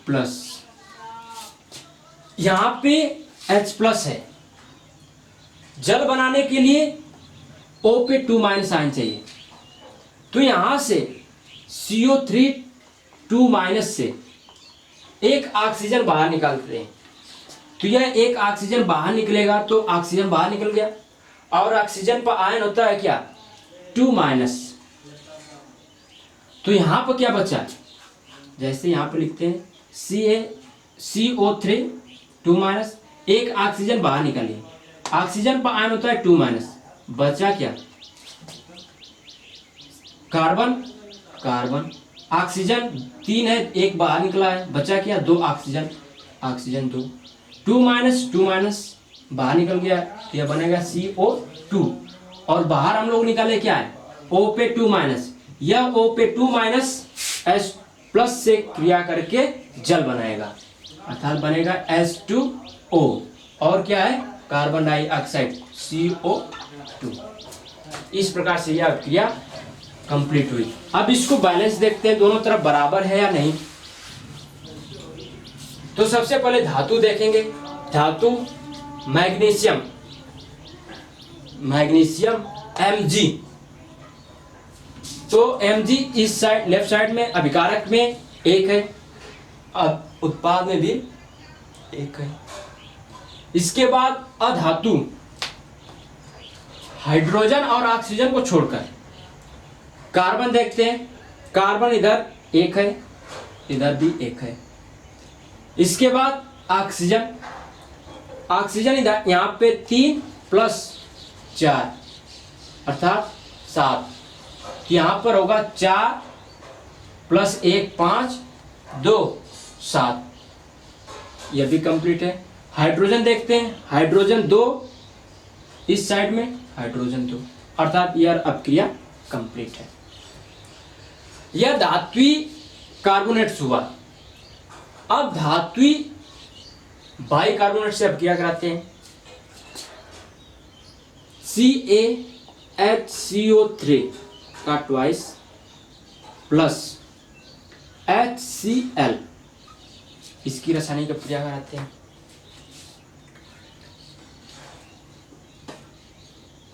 प्लस, यहाँ पे H प्लस है। जल बनाने के लिए O पे 2- आयन चाहिए, तो यहां से CO3 2- से एक ऑक्सीजन बाहर निकालते हैं। तो यह एक ऑक्सीजन बाहर निकलेगा, तो ऑक्सीजन बाहर निकल गया, और ऑक्सीजन पर आयन होता है क्या? 2-। तो यहां पर क्या बचा? जैसे यहां पर लिखते हैं CO3 2-, एक ऑक्सीजन बाहर निकालिए, ऑक्सीजन पर आयन होता है 2-। बचा क्या? कार्बन, कार्बन, ऑक्सीजन 3 है, एक बाहर निकला है, बचा क्या? 2 ऑक्सीजन, ऑक्सीजन 2, 2-, बाहर निकल गया, यह बनेगा CO2। और बाहर हम लोग निकाले क्या है? O पे 2-, यह O पे 2- H प्लस से क्रिया करके जल बनाएगा, अर्थात बनेगा H2O, और क्या है? Carbon dioxide CO2। इस प्रकार से यह क्रिया कंप्लीट हुई। अब इसको बैलेंस देखते हैं, दोनों तरफ बराबर है या नहीं। तो सबसे पहले धातु देखेंगे। धातु मैग्नीशियम, मैग्नीशियम Mg, तो Mg इस साइड लेफ्ट साइड में अभिकारक में 1 है, अब उत्पाद में भी 1 है। इसके बाद अधातु हाइड्रोजन और ऑक्सीजन को छोड़कर कार्बन देखते हैं। कार्बन इधर 1 है, इधर भी 1 है। इसके बाद ऑक्सीजन, ऑक्सीजन इधर यहाँ पे 3 + 4 अर्थात 7, यहाँ पर होगा 4 + 1 5 2 7, यह भी कंप्लीट है। हाइड्रोजन देखते हैं, हाइड्रोजन 2 इस साइड में, हाइड्रोजन 2, अर्थात यह अपक्रिया कंप्लीट है। यह धात्विक कार्बोनेट्स हुआ। अब धात्विक बाइकार्बोनेट से अब क्या कराते हैं, CaHCO3 का ट्वाइस प्लस HCl, इसकी रासायनिक क्रिया कराते हैं।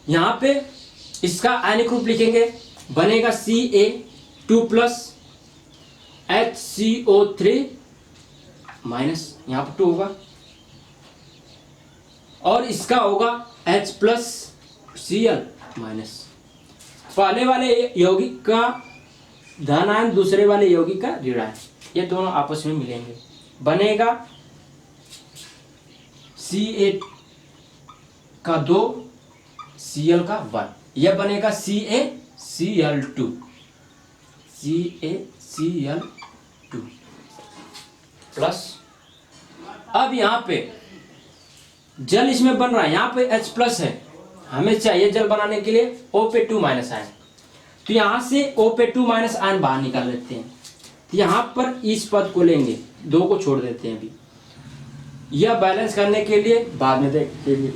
यहां पे इसका आयनिक रूप लिखेंगे, बनेगा Ca2 प्लस HCO3 माइनस, यहां पर 2 होगा, और इसका होगा H प्लस Cl माइनस। पहले वाले यौगिक का धन आयन, दूसरे वाले यौगिक का ऋण आयन, ये दोनों आपस में मिलेंगे, बनेगा Ca का 2 Cl का 1, यह बनेगा CaCl2 प्लस। अब यहां पे जल इसमें बन रहा है, यहां पे H प्लस है, हमें चाहिए जल बनाने के लिए O पे 2 माइनस आयन, तो यहां से O पे 2 माइनस आयन बाहर निकाल लेते हैं। तो यहां पर इस पद को लेंगे, 2 को छोड़ देते हैं अभी, यह बैलेंस करने के लिए बाद में देखेंगे।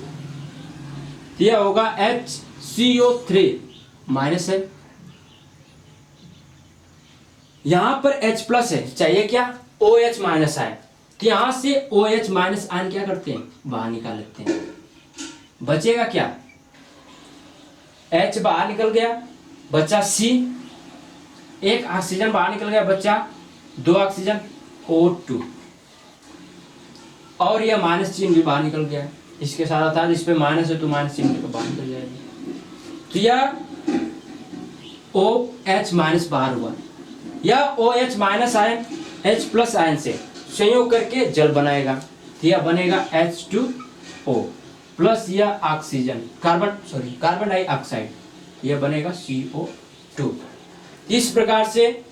तो यह होगा HCO3 माइनस है, यहां पर H प्लस है, चाहिए क्या OH माइनस आयन, तो यहां से OH माइनस आयन क्या करते हैं, बाहर निकाल लेते हैं। बचेगा क्या, H बाहर निकल गया, बचा C, एक ऑक्सीजन बाहर निकल गया, बचा 2 ऑक्सीजन O2, और यह माइनस चिन्ह भी बाहर निकल गया, इसके साथ था, इस पे माइनस है तो माइनस चिन्ह तो बाहर निकल जाएगा। तो यह OH माइनस बाहर हुआ, यह OH minus ion H plus ion से संयोग करके जल बनाएगा, तो यह बनेगा H2O प्लस यह ऑक्सीजन कार्बन डाइऑक्साइड, यह बनेगा CO2। इस प्रकार से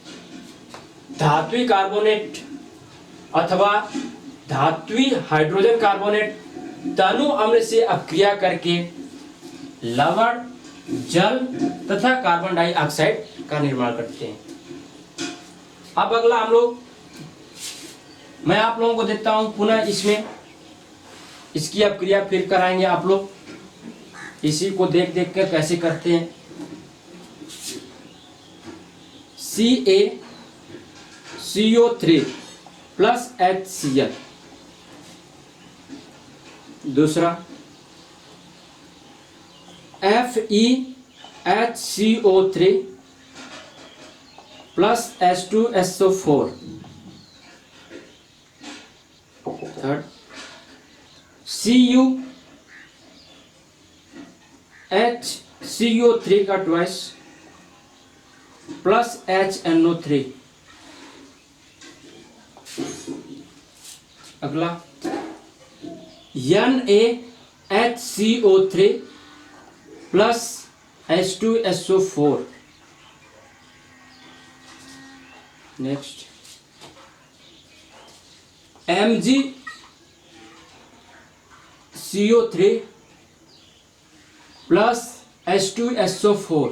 धात्विक कार्बोनेट अथवा धात्विक हाइड्रोजन कार्बोनेट तनु अम्ल से अपक्रिया करके लवण, जल तथा कार्बन डाइऑक्साइड का निर्माण करते हैं। अब अगला हम लोग, मैं आप लोगों को देता हूं पुनः, इसमें इसकी अपक्रिया फिर कराएंगे आप लोग, इसी को देख देख कर कैसे करते हैं। CaCO3 प्लस HCl, दूसरा FeHCO3 plus H2SO4, third CuHCO3 का ट्वाइस प्लस HNO3, अगला NaHCO3 plus H2SO4, next MgCO3 plus H2SO4,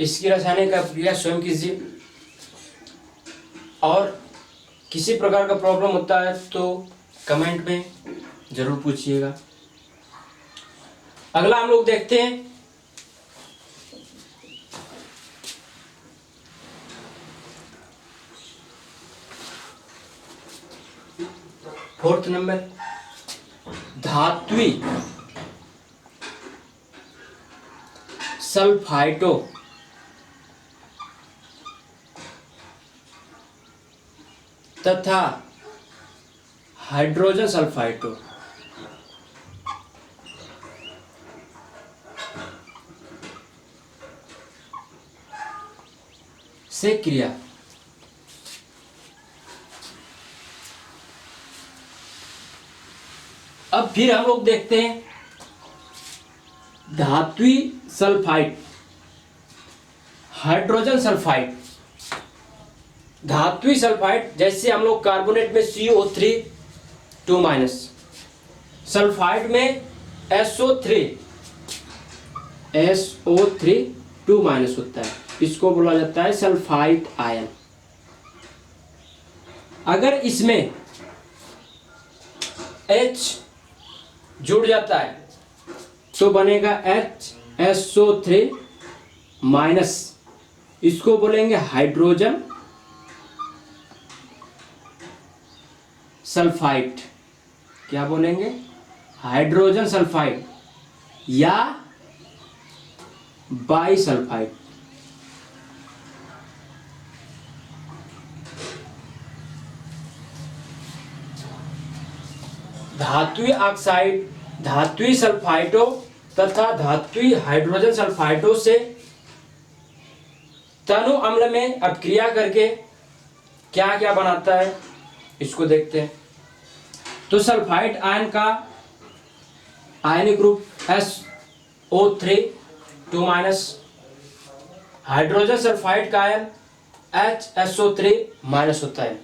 इसकी रासायनिक अभिक्रिया स्वयं कीजिए, और किसी प्रकार का प्रॉब्लम होता है तो कमेंट में जरूर पूछिएगा। अगला हम लोग देखते हैं फोर्थ नंबर, धात्विक सल्फाइटो तथा हाइड्रोजन सल्फाइटो से क्रिया। अब फिर हम लोग देखते हैं धात्विक सल्फाइड, हाइड्रोजन सल्फाइड। धात्विक सल्फाइड जैसे हम लोग कार्बोनेट में CO3 2 माइनस, सल्फाइड में SO3 2 माइनस होता है, इसको बोला जाता है सल्फाइड आयन। अगर इसमें H जुड़ जाता है तो बनेगा HSO3 माइनस, इसको बोलेंगे हाइड्रोजन सल्फाइड। क्या बोलेंगे? हाइड्रोजन सल्फाइड या बाईसल्फाइड। धात्विक ऑक्साइड धात्विक सल्फाइडों तथा धात्विक हाइड्रोजन सल्फाइडों से तनु अम्ल में अपक्रिया करके क्या क्या बनाता है, इसको देखते हैं। तो सल्फाइड आयन का आयनिक group SO3 2 minus, hydrogen sulphide का आयन HSO3 माइनस होता है।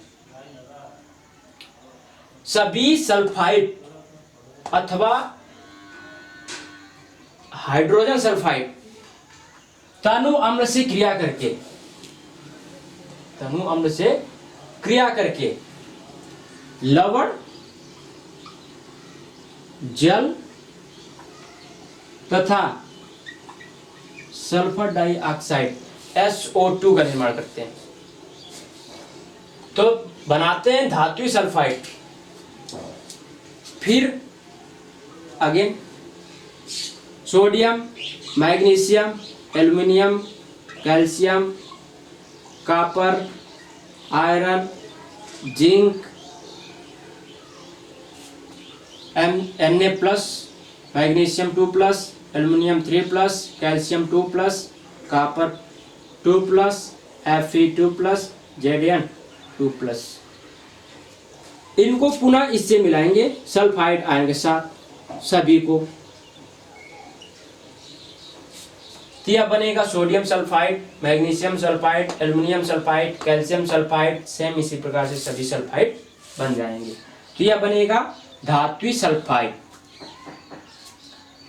सभी सल्फाइड अथवा हाइड्रोजन सल्फाइड तनु अम्ल से क्रिया करके लवण, जल तथा सल्फर डाइऑक्साइड SO2 का निर्माण करते हैं। तो बनाते हैं धात्विक सल्फाइड। फिर again sodium, magnesium, aluminium, calcium, copper, iron, zinc, Na+, magnesium 2+, aluminium 3+, calcium 2+, copper 2+, Fe2+, Zn2+। इनको पुनः इससे मिलाएंगे सल्फाइड आयन के साथ सभी को, तो यह बनेगा sodium sulphide, magnesium sulphide, aluminium sulphide, calcium sulphide. Same इसी प्रकार से सभी सल्फाइड बन जाएंगे। तो यह बनेगा धात्विक सल्फाइड।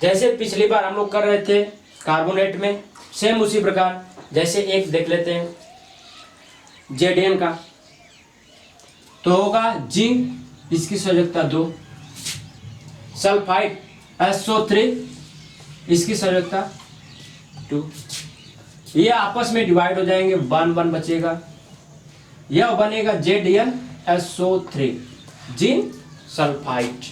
जैसे पिछली बार हम लोग कर रहे थे कार्बोनेट में, सेम उसी प्रकार। जैसे एक देख लेते हैं Zn का, तो होगा जिंक, इसकी संयोजकता 2, सल्फाइड SO3, इसकी संयोजकता 2। ये आपस में डिवाइड हो जाएंगे, 1 बचेगा। यह बनेगा ZnSO3 जिंक सल्फाइड।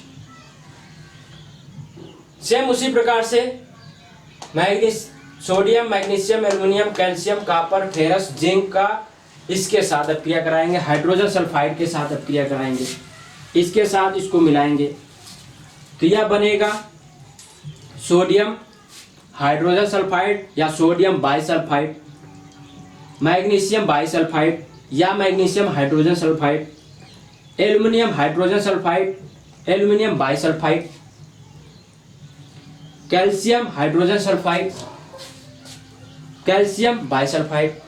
सेम उसी प्रकार से sodium, magnesium, aluminium, calcium, copper, ferrous, zinc का इसके साथ अपक्रिया कराएंगे, हाइड्रोजन सल्फाइड के साथ अपक्रिया कराएंगे, इसके साथ इसको मिलाएंगे। तो यह बनेगा सोडियम हाइड्रोजन सल्फाइड या सोडियम बाइसल्फाइड, मैग्नीशियम बाइसल्फाइड या magnesium hydrogen sulphide, aluminium hydrogen sulphide, aluminium bisulphide, calcium hydrogen sulphide, calcium bisulphide,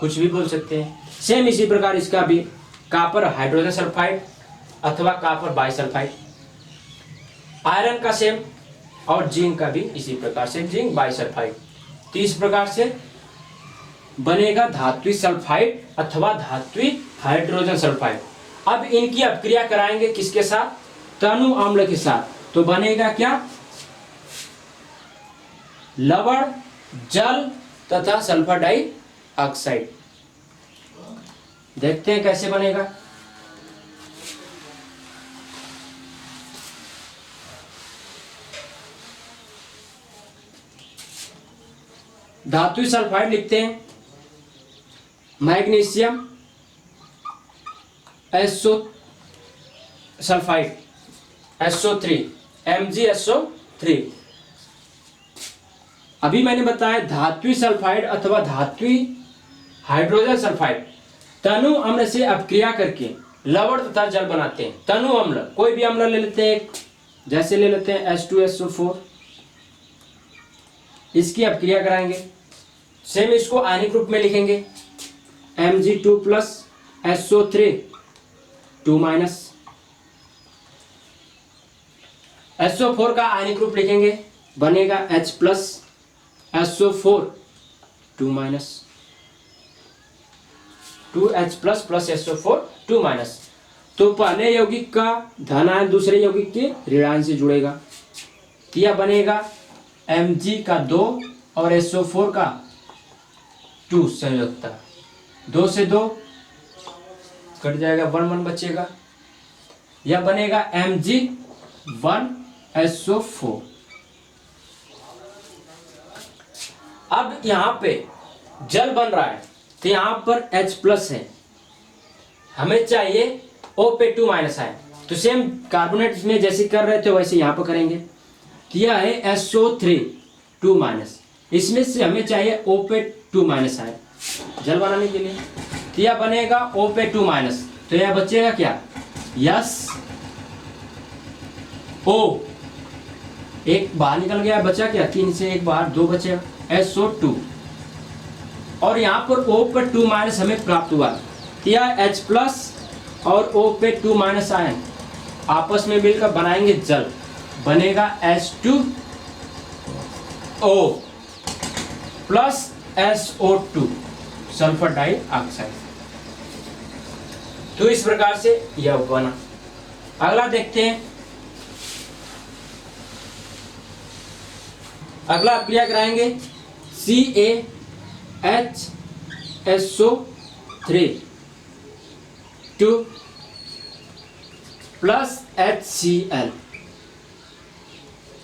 कुछ भी बोल सकते हैं। सेम इसी प्रकार इसका भी कॉपर हाइड्रोजन सल्फाइड अथवा कॉपर बाइसल्फाइड। आयरन का सेम और जिंक का भी इसी प्रकार से जिंक बाइसल्फाइड। तो इस प्रकार से बनेगा धात्विक सल्फाइड अथवा धात्विक हाइड्रोजन सल्फाइड। अब इनकी अपक्रिया कराएंगे किसके साथ? तनु अम्ल के साथ। तो बनेगा क्या? लवण, जल तथा सल्फर डाइऑक्साइड। देखते हैं कैसे बनेगा। धात्विक सल्फाइड लिखते हैं magnesium SO sulphide SO3 MgSO3। अभी मैंने बताया धात्विक सल्फाइड अथवा धात्विक हाइड्रोजन सल्फाइड तनु अम्ल से अपक्रिया करके लवण तथा जल बनाते हैं। तनु अम्ल कोई भी अम्ल ले लेते हैं, जैसे ले लेते हैं H2SO4, इसकी अपक्रिया कराएंगे। सेम इसको आयनिक रूप में लिखेंगे Mg2+ SO3 2-। SO4 का आयनिक रूप लिखेंगे, बनेगा H+ SO4 2-। 2H plus plus SO4 2 minus. तो पहले यौगिक का धन आयन दूसरे यौगिक के ऋण आयन से जुड़ेगा, तो यह बनेगा Mg का 2 और SO4 का 2 संयुक्ता, 2 से 2 कट जाएगा, 1 1 बचेगा, यह बनेगा Mg1SO4। अब यहाँ पे जल बन रहा है तो यहाँ पर H प्लस है, हमें चाहिए O पे 2 माइनस आए, तो सेम कार्बोनेट में जैसे कर रहे थे वैसे यहाँ पर करेंगे। तो यह है SO3 2 माइनस, इसमें से हमें चाहिए O पे 2 माइनस आए जल बनाने के लिए, तो यह बनेगा O पे 2 माइनस, तो यह बचेगा क्या SO, एक बाहर निकल गया, बचा क्या 3 से 1 बाहर 2 बचेगा SO2, और यहाँ पर O पर 2 माइनस हमें प्राप्त हुआ, तो यह H प्लस और O पे 2 माइनस आयन आपस में मिलकर बनाएंगे जल, बनेगा H2O plus SO2 sulphur dioxide. तो इस प्रकार से यह बना। अगला देखते हैं, अगला क्रिया कराएंगे CaHSO3 2 प्लस HCl,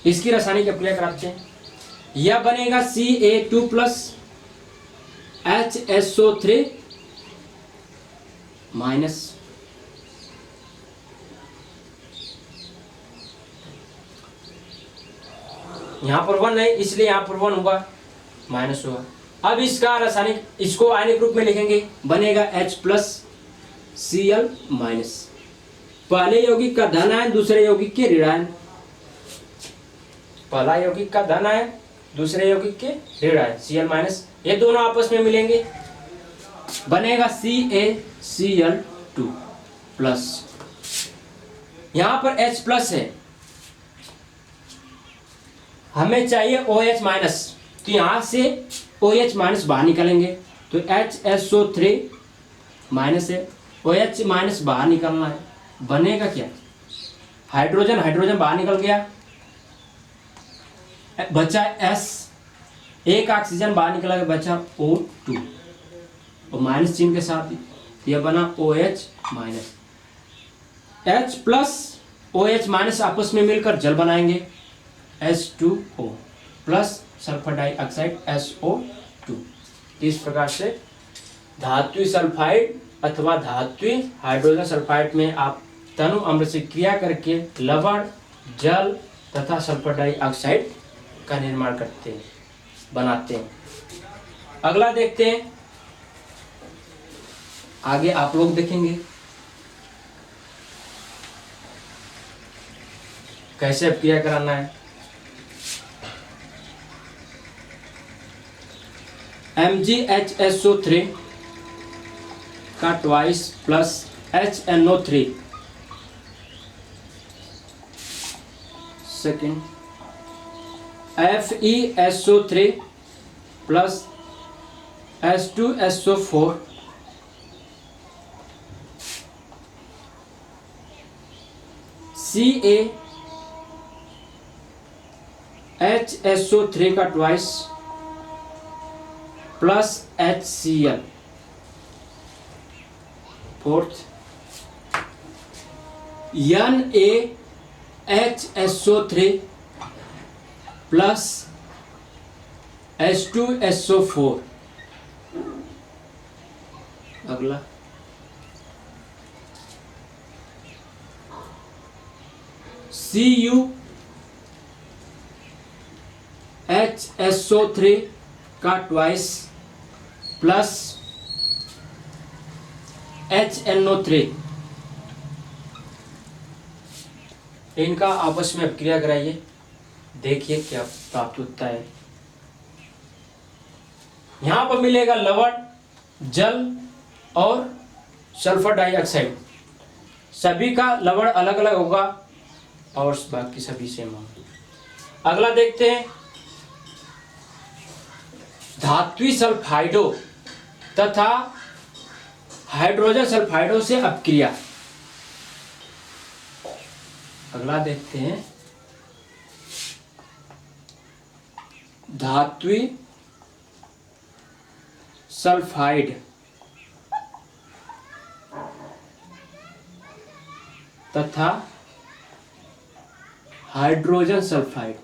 इसकी रासायनिक अभिक्रिया कराते हैं। यह बनेगा Ca2 प्लस HSO3 माइनस, यहां पर 1 है इसलिए यहां पर 1 होगा, माइनस होगा। अब इसका रासायनिक, इसको आयनिक रूप में लिखेंगे, बनेगा H प्लस Cl माइनस, पहले यौगिक का धन आयन दूसरे यौगिक के ऋण आयन, पहला यौगिक का धन आयन दूसरे यौगिक के ऋण आयन Cl माइनस, ये दोनों आपस में मिलेंगे, बनेगा CaCl2 प्लस, यहां पर H प्लस है, हमें चाहिए OH माइनस, तो यहां से OH माइनस बाहर निकालेंगे, तो HSO3 माइनस है, OH माइनस बाहर निकलना है, बनेगा क्या हाइड्रोजन, हाइड्रोजन बाहर निकल गया, बचा S, एक ऑक्सीजन बाहर निकला, बचा O2 और माइनस चिन्ह के साथ, यह बना OH minus, H plus OH minus आपस में मिलकर जल बनाएंगे H2O plus sulphur dioxide SO2। इस प्रकार से धात्विक सल्फाइड अथवा धात्विक हाइड्रोजन सल्फाइड में आप तनु अम्ल से क्रिया करके लवण, जल तथा सल्फर डाइऑक्साइड का निर्माण करते हैं, बनाते हैं। अगला देखते हैं, आगे आप लोग देखेंगे कैसे क्रिया कराना है। MgHSO3 का twice plus HNO3 second, FeSO3 plus H2SO4 CaHSO3 का twice plus HCl fourth, NaHSO3 plus H2SO4। अगला CuHSO3 का ट्वाइस प्लस HNO3, इनका आपस में क्रिया कराइए, देखिए क्या प्राप्त होता है। यहां पर मिलेगा लवण, जल और सल्फर डाइऑक्साइड, सभी का लवण अलग अलग होगा और बाकी सभी सेम होगा। अगला देखते हैं, धात्विक सल्फाइडों तथा हाइड्रोजन सल्फाइडों से अपक्रिया। अगला देखते हैं, धात्वीय सल्फाइड तथा हाइड्रोजन सल्फाइड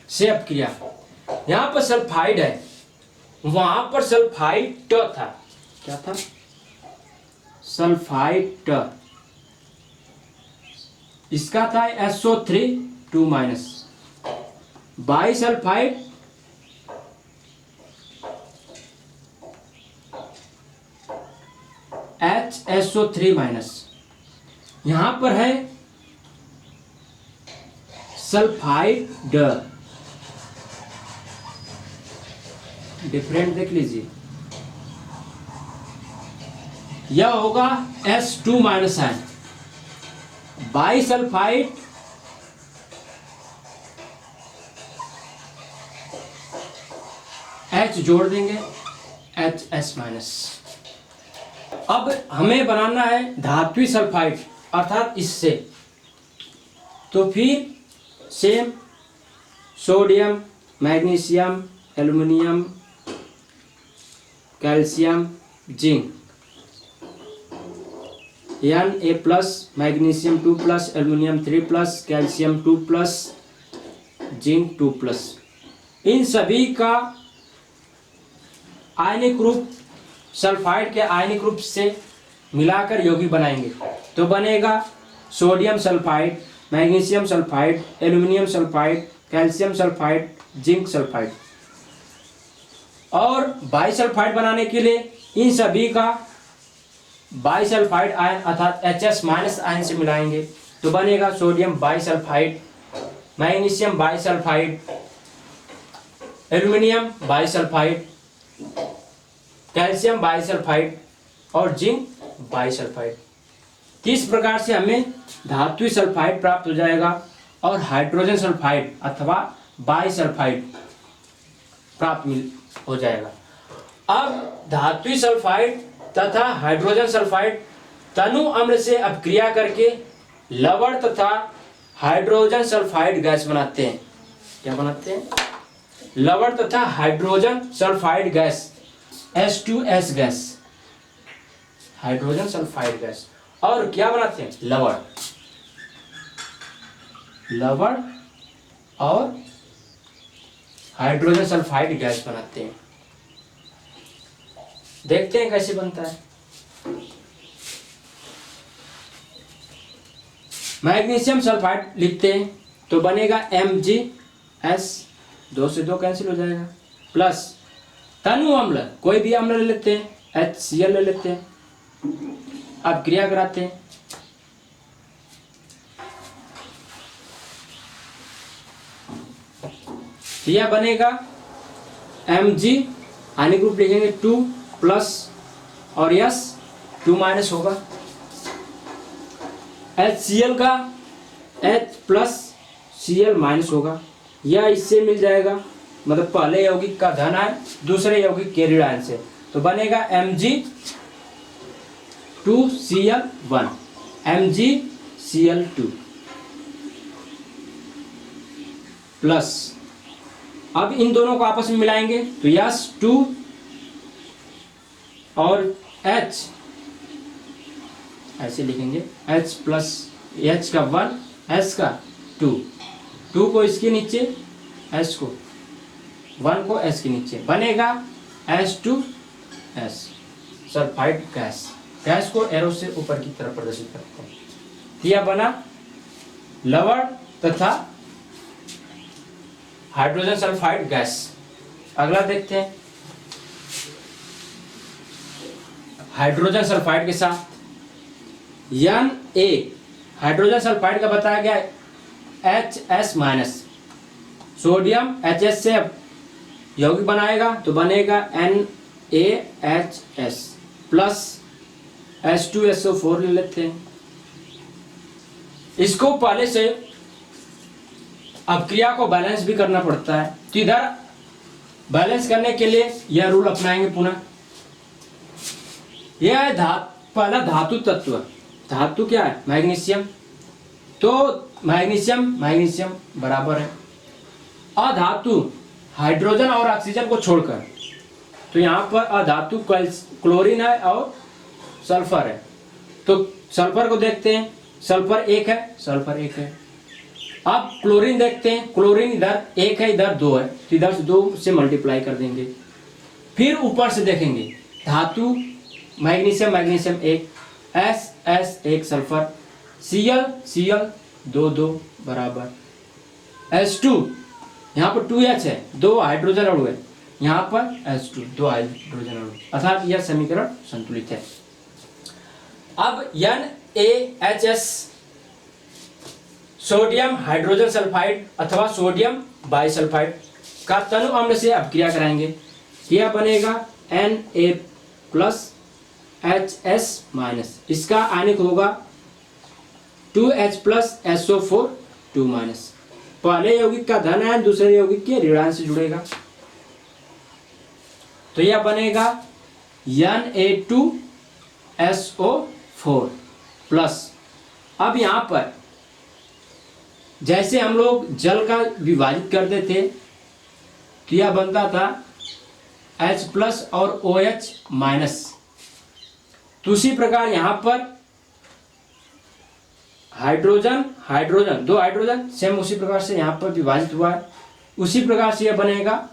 से अपक्रिया। यहां पर सल्फाइड है, वहां पर सल्फाइड था। क्या था? सल्फाइड। इसका था SO3 2- बाई सल्फाइड HSO3-। यहां पर है सल्फाइड, डिफरेंट देख लीजिए, यह होगा S2- ion. By sulphide H जोड़ देंगे HS-। अब हमें बनाना है धात्विक सल्फाइड अर्थात इससे, तो फिर same sodium, magnesium, aluminium, calcium, zinc, Na+, magnesium 2+, aluminium 3+, calcium 2+, zinc 2+, इन सभी का आयनिक रूप सल्फाइड के आयनिक रूप से मिलाकर यौगिक बनाएंगे। तो बनेगा sodium sulphide, magnesium sulphide, aluminium sulphide, calcium sulphide, zinc sulphide. और बाइसल्फाइड बनाने के लिए इन सभी का बाइसल्फाइड आयन अर्थात HS- आयन से मिलाएंगे। तो बनेगा sodium bisulphide, magnesium bisulphide, aluminium bisulphide, calcium bisulphide और जिंक बाइसल्फाइड। इस प्रकार से हमें धात्विक सल्फाइड प्राप्त हो जाएगा और हाइड्रोजन सल्फाइड अथवा बाइसल्फाइड प्राप्त हो जाएगा। अब धात्विक सल्फाइड तथा हाइड्रोजन सल्फाइड तनु अम्ल से अपक्रिया करके लवण तथा हाइड्रोजन सल्फाइड गैस बनाते हैं। क्या बनाते हैं? लवण तथा hydrogen sulphide gas, H2S gas, hydrogen sulphide gas. और क्या बनाते हैं? लवण, लवण और हाइड्रोजन सल्फाइड गैस बनाते हैं। देखते हैं कैसे बनता है। मैग्नीशियम सल्फाइड लिखते हैं तो बनेगा MgS, 2 से 2 कैंसिल हो जाएगा, प्लस तनु अम्ल, कोई भी अम्ल ले लेते हैं, HCl ले लेते हैं। अब क्रिया कराते हैं। यह बनेगा Mg, आयनिक ग्रुप लिखेंगे 2+ और S 2- होगा। HCl का H+Cl- होगा। यह इससे मिल जाएगा, मतलब पहले यौगिक का धन आयन दूसरे यौगिक के ऋण आयन से। तो बनेगा Mg2Cl1, MgCl2 प्लस, अब इन दोनों को आपस में मिलाएंगे तो S2 और H ऐसे लिखेंगे, H प्लस H का 1, S का 2, 2 को इसके नीचे, S को 1 को S के नीचे, बनेगा H2S सल्फाइड गैस। गैस को एरो से ऊपर की तरफ प्रदर्शित करते हैं। यह बना लवण तथा हाइड्रोजन सल्फाइड गैस। अगला देखते हैं हाइड्रोजन सल्फाइड के साथ Na, हाइड्रोजन सल्फाइड का बताया गया HS-, सोडियम HS से यौगिक बनाएगा तो बनेगा NaHS प्लस H2SO4 ले लेते हैं। इसको पहले से अपक्रिया को बैलेंस भी करना पड़ता है। तो इधर बैलेंस करने के लिए यह रूल अपनाएंगे पुनः। यह है पहला धातु तत्व। धातु क्या है? मैग्नीशियम। तो मैग्नीशियम बराबर है अधातु हाइड्रोजन और ऑक्सीजन को छोड़कर। तो यहाँ पर अधातु क्लोरीन है और सल्फर है। तो सल्फर को देखते हैं, सल्फर एक है। अब क्लोरीन देखते हैं, क्लोरीन इधर एक है, इधर दो है, तो इधर से 2 से मल्टीप्लाई कर देंगे। फिर ऊपर से देखेंगे धातु मैग्नीशियम एक, एस एक, सल्फर, Cl 2 बराबर H2, यहाँ पर 2H है, 2 हाइड्रोजन अणु है, यहाँ पर H2 2 हाइड्रोजन अणु, अर्थात यह समीकरण संतुलित है। अब NaHS सोडियम हाइड्रोजन सल्फाइड अथवा सोडियम बाइसल्फाइड का तनु अम्ल से अपक्रिया कराएंगे। यह बनेगा Na+HS-, इसका आयनिक होगा 2H+SO4 2-। पहले यौगिक का धन आयन दूसरे यौगिक के ऋणांश से जुड़ेगा, तो यह बनेगा Na2SO4 प्लस। अब यहाँ पर जैसे हम लोग जल का विभाजित करते थे तो यह बनता था H+ और OH-। तो उसी प्रकार यहाँ पर हाइड्रोजन 2 हाइड्रोजन सेम उसी प्रकार से यहाँ पर विभाजित हुआ है, उसी प्रकार से यह बनेगा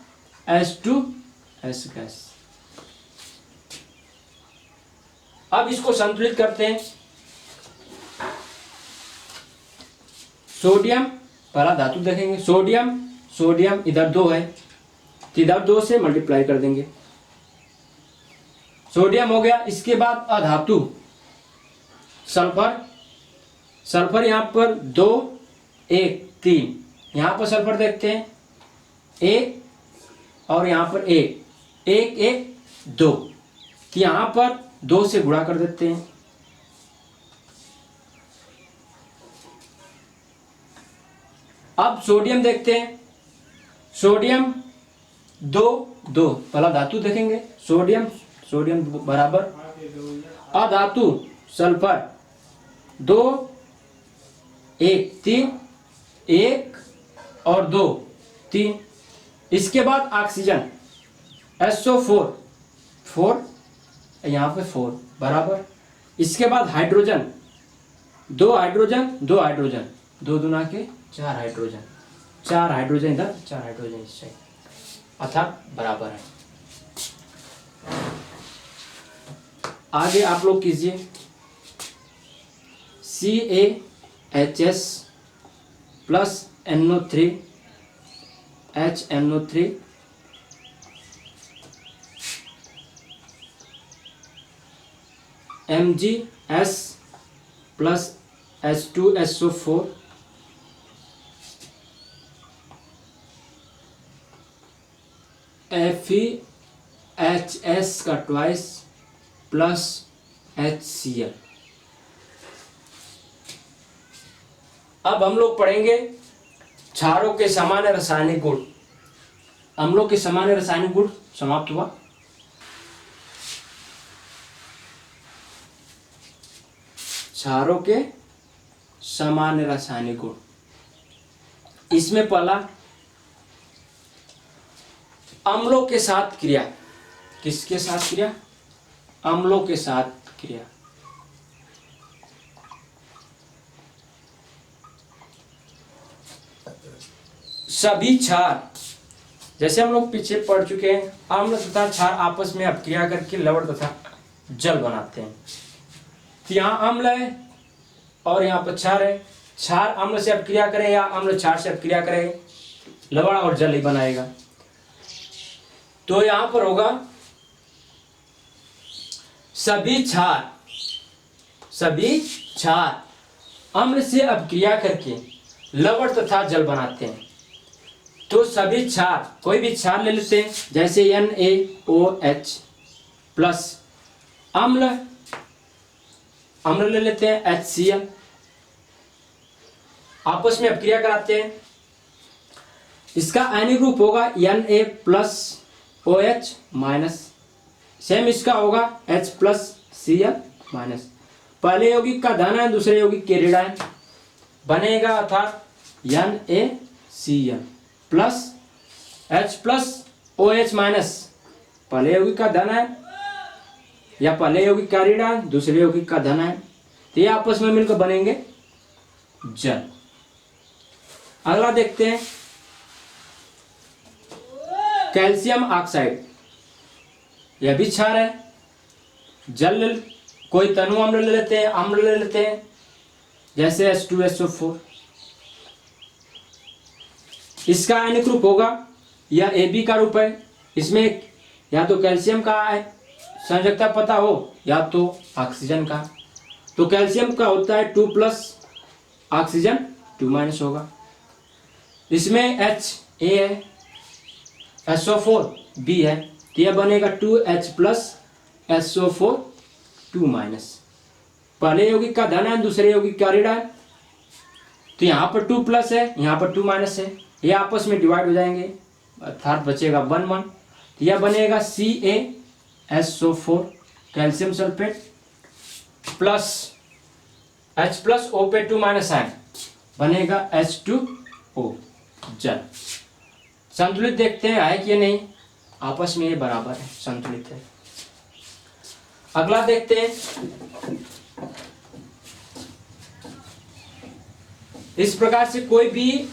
H2S गैस। अब इसको संतुलित करते हैं। सोडियम पहला धातु देखेंगे, सोडियम इधर 2 है, तो इधर 2 से मल्टीप्लाई कर देंगे, सोडियम हो गया। इसके बाद अधातु सल्फर यहाँ पर 2 1 3, यहाँ पर सल्फर देखते हैं 1 और यहाँ पर 1 1 1 2, तो यहाँ पर 2 से गुणा कर देते हैं। अब सोडियम देखते हैं, सोडियम 2 2, पहला धातु देखेंगे, सोडियम बराबर अधातु सल्फर 2 1 3 1 और 2 3। इसके बाद ऑक्सीजन SO4 4, यहाँ पे 4 बराबर। इसके बाद हाइड्रोजन 2 हाइड्रोजन 2 हाइड्रोजन, 2 दूना के 4 हाइड्रोजन, 4 हाइड्रोजन इधर 4 हाइड्रोजन इस साइड, अर्थात बराबर है। आगे आप लोग कीजिए CaHS plus NO3 HNO3 MgS plus H2SO4 FeHS का ट्वाइस प्लस HCl। अब हम लोग पढ़ेंगे क्षारों के सामान्य रासायनिक गुण। अम्लों के सामान्य रासायनिक गुण समाप्त हुआ। क्षारों के सामान्य रासायनिक गुण, इसमें पहला अम्लों के साथ क्रिया। किसके साथ क्रिया? अम्लों के साथ क्रिया। सभी क्षार, जैसे हम लोग पीछे पढ़ चुके हैं, अम्ल तथा क्षार आपस में अपक्रिया करके लवण तथा जल बनाते हैं। तो यहाँ अम्ल है और यहाँ पर क्षार है। क्षार अम्ल से अपक्रिया करे या अम्ल क्षार से अपक्रिया करे, लवण और जल ही बनाएगा। तो यहाँ पर होगा सभी क्षार अम्ल से अपक्रिया करके लवण तथा जल बनाते हैं। तो सभी क्षार, कोई भी क्षार ले लेते हैं, जैसे NaOH प्लस अम्ल ले लेते हैं HCl, आपस में अपक्रिया कराते हैं इसका आयनिक ग्रुप होगा Na plus OH minus, same इसका होगा H प्लस Cl माइनस। पहले यौगिक का धन आयन दूसरे यौगिक के ऋण आयन बनेगा, अर्थात NaCl plus H plus OH minus, पहले यौगिक का धन आयन या पहले यौगिक का ऋण आयन दूसरे यौगिक का धन आयन, तो ये आपस में मिलकर बनेंगे जल। अगला देखते हैं कैल्शियम ऑक्साइड, यह भी क्षार है। जल कोई तनु अम्ल ले लेते हैं, अम्ल ले लेते हैं, जैसे H2SO4, इसका आयनिक रूप होगा या AB का रूप है। इसमें या तो कैल्शियम का संयोजकता पता हो या तो ऑक्सीजन का, तो कैल्शियम का होता है 2 प्लस, ऑक्सीजन 2 माइनस होगा। इसमें Ha है, SO4 B है, तो यह बनेगा 2H प्लस SO4 2 माइनस। पहले यौगिक का धन आयन दूसरे यौगिक का ऋण आयन, तो यहाँ पर 2 प्लस है यहाँ पर 2 माइनस है, ये आपस में डिवाइड हो जाएंगे, अर्थात बचेगा 1 1, तो यह बनेगा CaSO4 calcium sulphate plus H plus O पे 2 माइनस आयन बनेगा H2O जल। संतुलित देखते हैं है कि नहीं, आपस में ये बराबर है, संतुलित है। अगला देखते हैं, इस प्रकार से कोई भी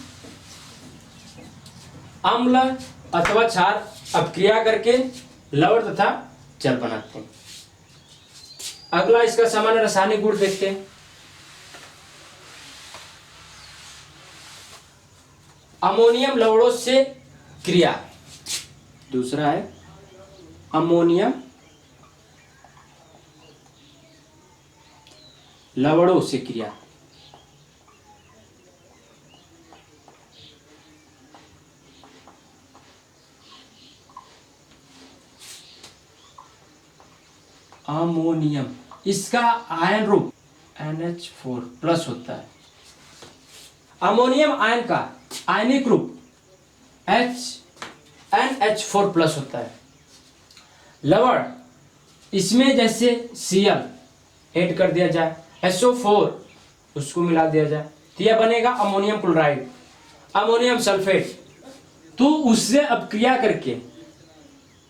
अम्ल अथवा क्षार अपक्रिया करके लवण तथा जल बनाते हैं। अगला इसका सामान्य रासायनिक गुण देखते हैं। अमोनियम लवणों से क्रिया, दूसरा है अमोनियम लवणों से क्रिया। अमोनियम, इसका आयन रूप NH4 प्लस होता है। अमोनियम आयन का आयनिक रूप NH4 प्लस होता है। लवण, इसमें जैसे Cl ऐड कर दिया जाए, SO4 उसको मिला दिया जाए, तो यह बनेगा अमोनियम क्लोराइड, अमोनियम सल्फेट। तो उससे अपक्रिया करके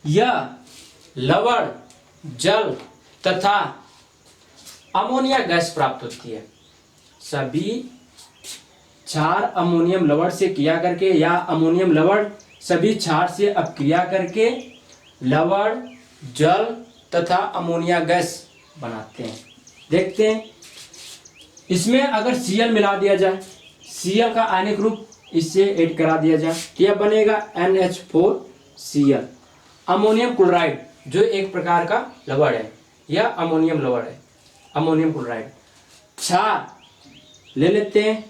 यह लवण, जल तथा अमोनिया गैस प्राप्त होती है। सभी क्षार अमोनियम लवण से क्रिया करके या अमोनियम लवण सभी क्षार से अपक्रिया करके लवण, जल तथा अमोनिया गैस बनाते हैं। देखते हैं, इसमें अगर Cl मिला दिया जाए, Cl का आयनिक रूप इससे ऐड करा दिया जाए, तो यह बनेगा NH4Cl, अमोनियम क्लोराइड, जो एक प्रकार का लवण है, यह अमोनियम लवण है, अमोनियम क्लोराइड। क्षार ले लेते हैं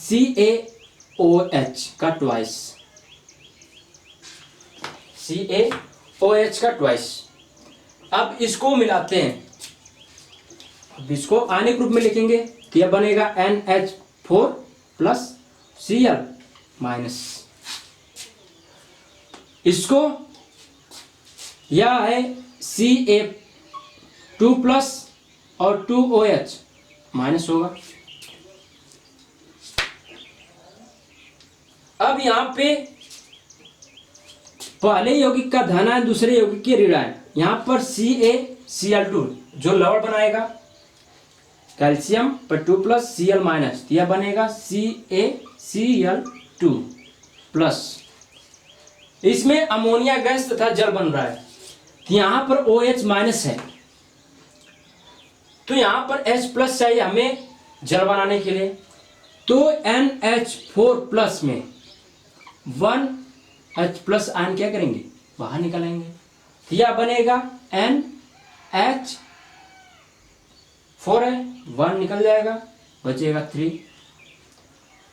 CaOH का ट्वाइस, CaOH का ट्वाइस। अब इसको मिलाते हैं, अब इसको आयनिक रूप में लिखेंगे, तो यह बनेगा NH4 प्लस Cl माइनस। इसको यह है Ca2 प्लस और 2OH माइनस होगा। अब यहां पे पहले यौगिक का धन आयन दूसरे यौगिक के ऋण आयन, यहां पर CaCl2 जो लवण बनाएगा, कैल्शियम पर 2 प्लस Cl माइनस, यह बनेगा CaCl2 प्लस। इसमें अमोनिया गैस तथा जल बन रहा है, तो यहां पर OH माइनस है, तो यहां पर H प्लस चाहिए हमें जल बनाने के लिए, तो NH4 प्लस में 1H प्लस आयन क्या करेंगे, बाहर निकालेंगे, तो यह बनेगा NH4 है, 1 निकल जाएगा, बचेगा 3,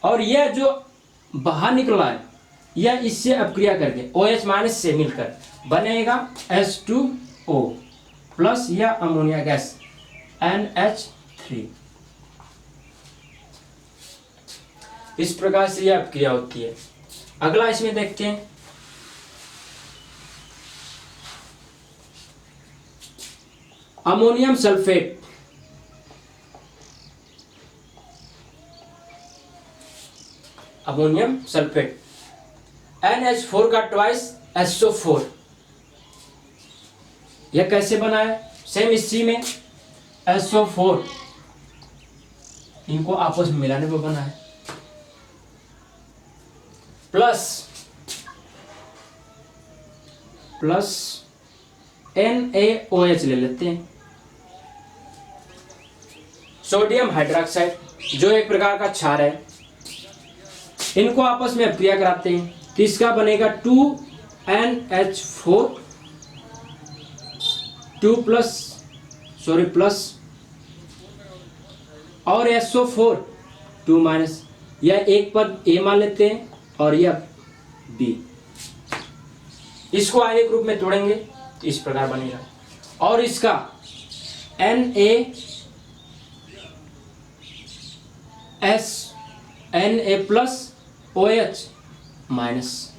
और यह जो बाहर निकला है यह इससे अपक्रिया करके OH माइनस से मिलकर बनेगा H2O प्लस या अमोनिया गैस NH3। इस प्रकार से यह क्रिया होती है। अगला इसमें देखते हैं, ammonium sulphate. Ammonium sulphate NH4 का ट्वाइस SO4, यह कैसे बना है? सेम इसी में SO4 इनको आपस में मिलाने पर बना है, प्लस NaOH ले लेते हैं, सोडियम हाइड्रोक्साइड जो एक प्रकार का क्षार है। इनको आपस में अपक्रिया कराते हैं तो इसका बनेगा 2NH4 प्लस और SO4 2 माइनस, यह एक पद A मान लेते हैं और यह B। इसको आयनिक रूप में तोड़ेंगे तो इस प्रकार बनेगा, और इसका Na प्लस OH माइनस।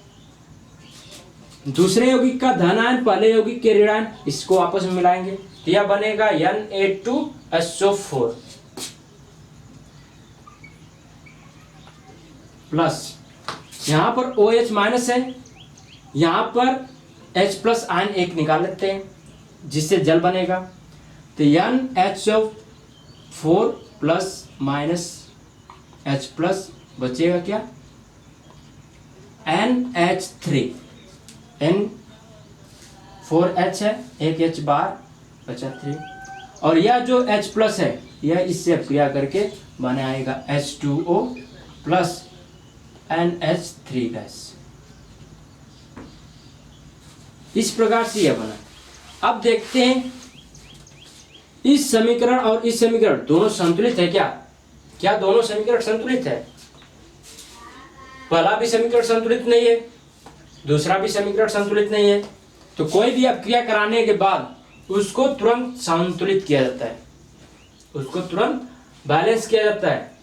दूसरे यौगिक का धन आयन पहले यौगिक के ऋण आयन, इसको आपस में मिलाएंगे तो यह बनेगा Na2SO4 प्लस, यहां पर OH माइनस है, यहां पर H प्लस आयन एक निकाल लेते हैं जिससे जल बनेगा तो NH4 plus minus H plus बचेगा क्या? NH3, N4H है, एक H बार बचा 3, और यह जो H प्लस है यह इससे अपक्रिया करके बनाएगा H2O प्लस NH3 गैस। इस प्रकार से यह बना। अब देखते हैं इस समीकरण और इस समीकरण दोनों संतुलित है क्या? क्या दोनों समीकरण संतुलित है? पहला भी समीकरण संतुलित नहीं है, दूसरा भी समीकरण संतुलित नहीं है, तो कोई भी अपक्रिया कराने के बाद उसको तुरंत संतुलित किया जाता है, उसको तुरंत बैलेंस किया जाता है।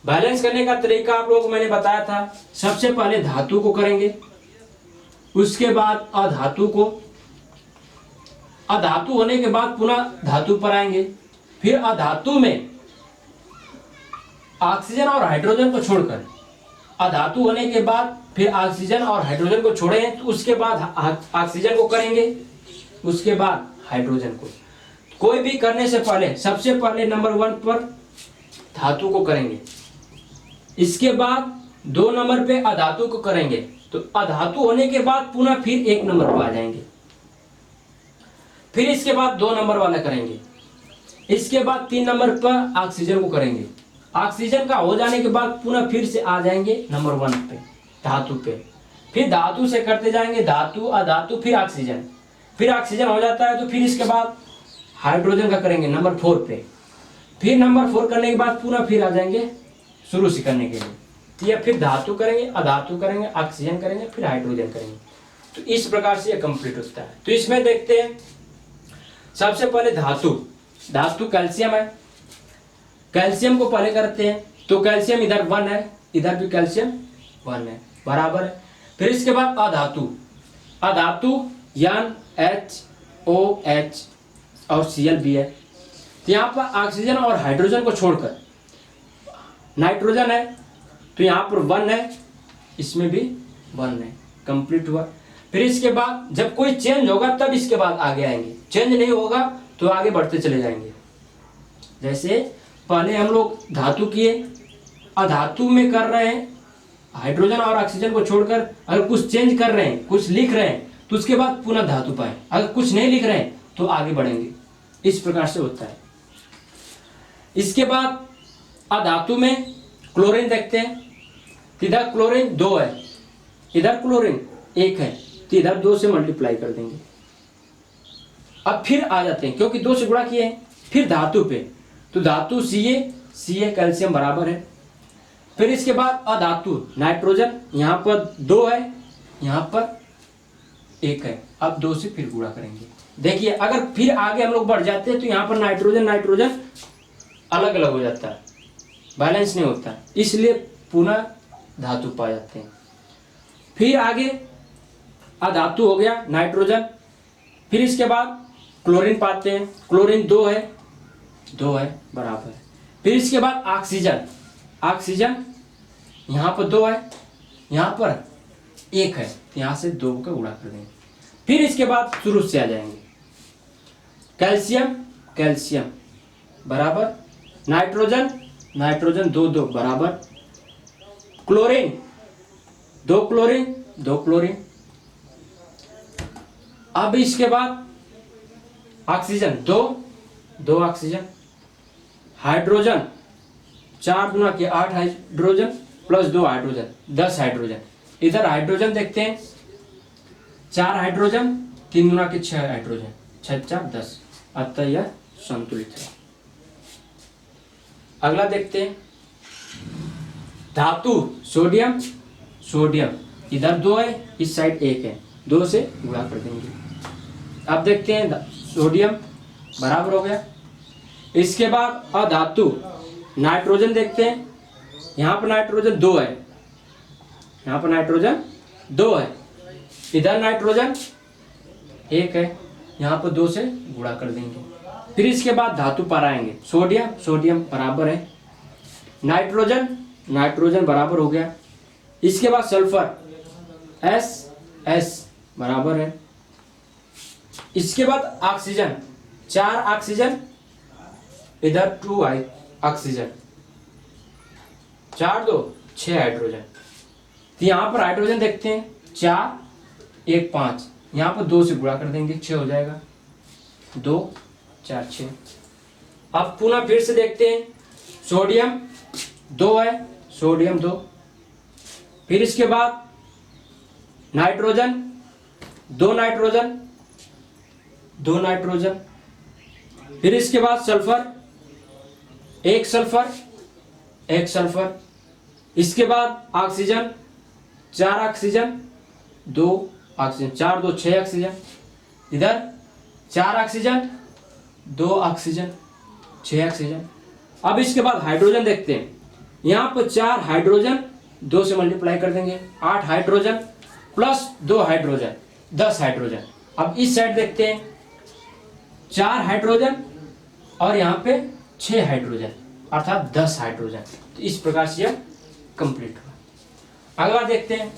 बैलेंस करने का तरीका आप लोगों को मैंने बताया था। सबसे पहले धातु को करेंगे, उसके बाद अधातु को, अधातु होने के बाद पुनः धातु पर आएंगे, फिर अधातु में ऑक्सीजन और हाइड्रोजन को छोड़कर, अधातु होने के बाद फिर ऑक्सीजन और हाइड्रोजन को छोड़े तो उसके बाद ऑक्सीजन को करेंगे, उसके बाद हाइड्रोजन को। कोई भी करने से पहले सबसे पहले नंबर 1 पर धातु को करेंगे, इसके बाद 2 नंबर पे अधातु को करेंगे, तो अधातु होने के बाद पुनः फिर 1 नंबर पर आ जाएंगे, फिर इसके बाद 2 नंबर वाला करेंगे, इसके बाद 3 नंबर पर ऑक्सीजन को करेंगे, ऑक्सीजन का हो जाने के बाद पुनः फिर से आ जाएंगे नंबर 1 पे धातु पे, फिर धातु से करते जाएंगे धातु अधातु फिर ऑक्सीजन, फिर ऑक्सीजन हो जाता है तो फिर इसके बाद हाइड्रोजन का करेंगे नंबर 4 पे, फिर नंबर 4 करने के बाद पुनः फिर आ जाएंगे शुरू से करने के लिए, तो यह फिर धातु करेंगे अधातु करेंगे ऑक्सीजन करेंगे फिर हाइड्रोजन करेंगे। तो इस प्रकार से यह कंप्लीट होता है। तो इसमें देखते हैं सबसे पहले धातु, धातु कैल्शियम है, कैल्शियम को पहले करते हैं तो कैल्शियम इधर 1 है, इधर भी कैल्शियम 1 है, बराबर है। फिर इसके बाद अधातु, अधातु NHOH और Cl भी है, तो यहाँ पर ऑक्सीजन और हाइड्रोजन को छोड़कर नाइट्रोजन है, तो यहाँ पर 1 है, इसमें भी 1 है, कंप्लीट हुआ। फिर इसके बाद जब कोई चेंज होगा तब इसके बाद आगे आएंगे, चेंज नहीं होगा तो आगे बढ़ते चले जाएंगे। जैसे पहले हम लोग धातु किए, अधातु में कर रहे हैं हाइड्रोजन और ऑक्सीजन को छोड़कर, अगर कुछ चेंज कर रहे हैं कुछ लिख रहे हैं तो उसके बाद पुनः धातु पाए, अगर कुछ नहीं लिख रहे हैं तो आगे बढ़ेंगे, इस प्रकार से होता है। इसके बाद अधातु में क्लोरीन देखते हैं, इधर क्लोरीन 2 है, इधर क्लोरीन 1 है, तो इधर 2 से मल्टीप्लाई कर देंगे। अब फिर आ जाते हैं क्योंकि 2 से गुणा किए हैं, फिर धातु पे, तो धातु Ca कैल्शियम बराबर है। फिर इसके बाद अधातु नाइट्रोजन, यहाँ पर 2 है यहाँ पर 1 है, अब 2 से फिर गुणा करेंगे। देखिए अगर फिर आगे हम लोग बढ़ जाते हैं तो यहाँ पर नाइट्रोजन नाइट्रोजन अलग अलग हो जाता है, बैलेंस नहीं होता, इसलिए पुनः धातु पाए जाते हैं। फिर आगे अधातु हो गया नाइट्रोजन, फिर इसके बाद क्लोरीन पाते हैं, क्लोरीन 2 है बराबर। फिर इसके बाद ऑक्सीजन, ऑक्सीजन यहाँ पर 2 है, यहाँ पर 1 है, यहाँ से 2 का गुणा कर देंगे। फिर इसके बाद शुरू से आ जाएंगे, कैल्शियम, कैल्शियम बराबर, नाइट्रोजन, नाइट्रोजन 2 2 बराबर, क्लोरीन 2 क्लोरीन 2 क्लोरीन। अब इसके बाद ऑक्सीजन 2 2 ऑक्सीजन, हाइड्रोजन 4 गुना के 8 हाइड्रोजन प्लस 2 हाइड्रोजन 10 हाइड्रोजन। इधर हाइड्रोजन देखते हैं, 4 हाइड्रोजन 3 गुना के 6 हाइड्रोजन, 6 4 10, अतः यह संतुलित है। अगला देखते हैं धातु सोडियम, सोडियम इधर 2 है, इस साइड 1 है, 2 से गुणा कर देंगे। अब देखते हैं सोडियम बराबर हो गया। इसके बाद अधातु नाइट्रोजन देखते हैं, यहाँ पर नाइट्रोजन 2 है, यहाँ पर नाइट्रोजन 2 है, इधर नाइट्रोजन 1 है, यहाँ पर 2 से गुणा कर देंगे। फिर इसके बाद धातु पर आएंगे, सोडियम, सोडियम बराबर है नाइट्रोजन, नाइट्रोजन बराबर हो गया। इसके बाद सल्फर, एस एस बराबर है। इसके बाद ऑक्सीजन, 4 ऑक्सीजन, इधर 2 ऑक्सीजन, 4 2 6 हाइड्रोजन। तो यहाँ पर हाइड्रोजन देखते हैं, 4 1 5, यहाँ पर 2 से गुणा कर देंगे, 6 हो जाएगा, 2 4 6। अब पुनः फिर से देखते हैं, सोडियम 2 है, सोडियम 2। फिर इसके बाद नाइट्रोजन 2 नाइट्रोजन 2 नाइट्रोजन। फिर इसके बाद सल्फर 1 सल्फर 1 सल्फर। इसके बाद ऑक्सीजन 4 ऑक्सीजन 2 ऑक्सीजन, 4 2 6 ऑक्सीजन, इधर 4 ऑक्सीजन 2 ऑक्सीजन 6 ऑक्सीजन। अब इसके बाद हाइड्रोजन देखते हैं, यहाँ पर 4 हाइड्रोजन 2 से मल्टीप्लाई कर देंगे, 8 हाइड्रोजन प्लस 2 हाइड्रोजन 10 हाइड्रोजन। अब इस साइड देखते हैं, 4 हाइड्रोजन और यहाँ पे 6 हाइड्रोजन अर्थात 10 हाइड्रोजन। तो इस प्रकार से यह कंप्लीट हुआ। अगला देखते हैं,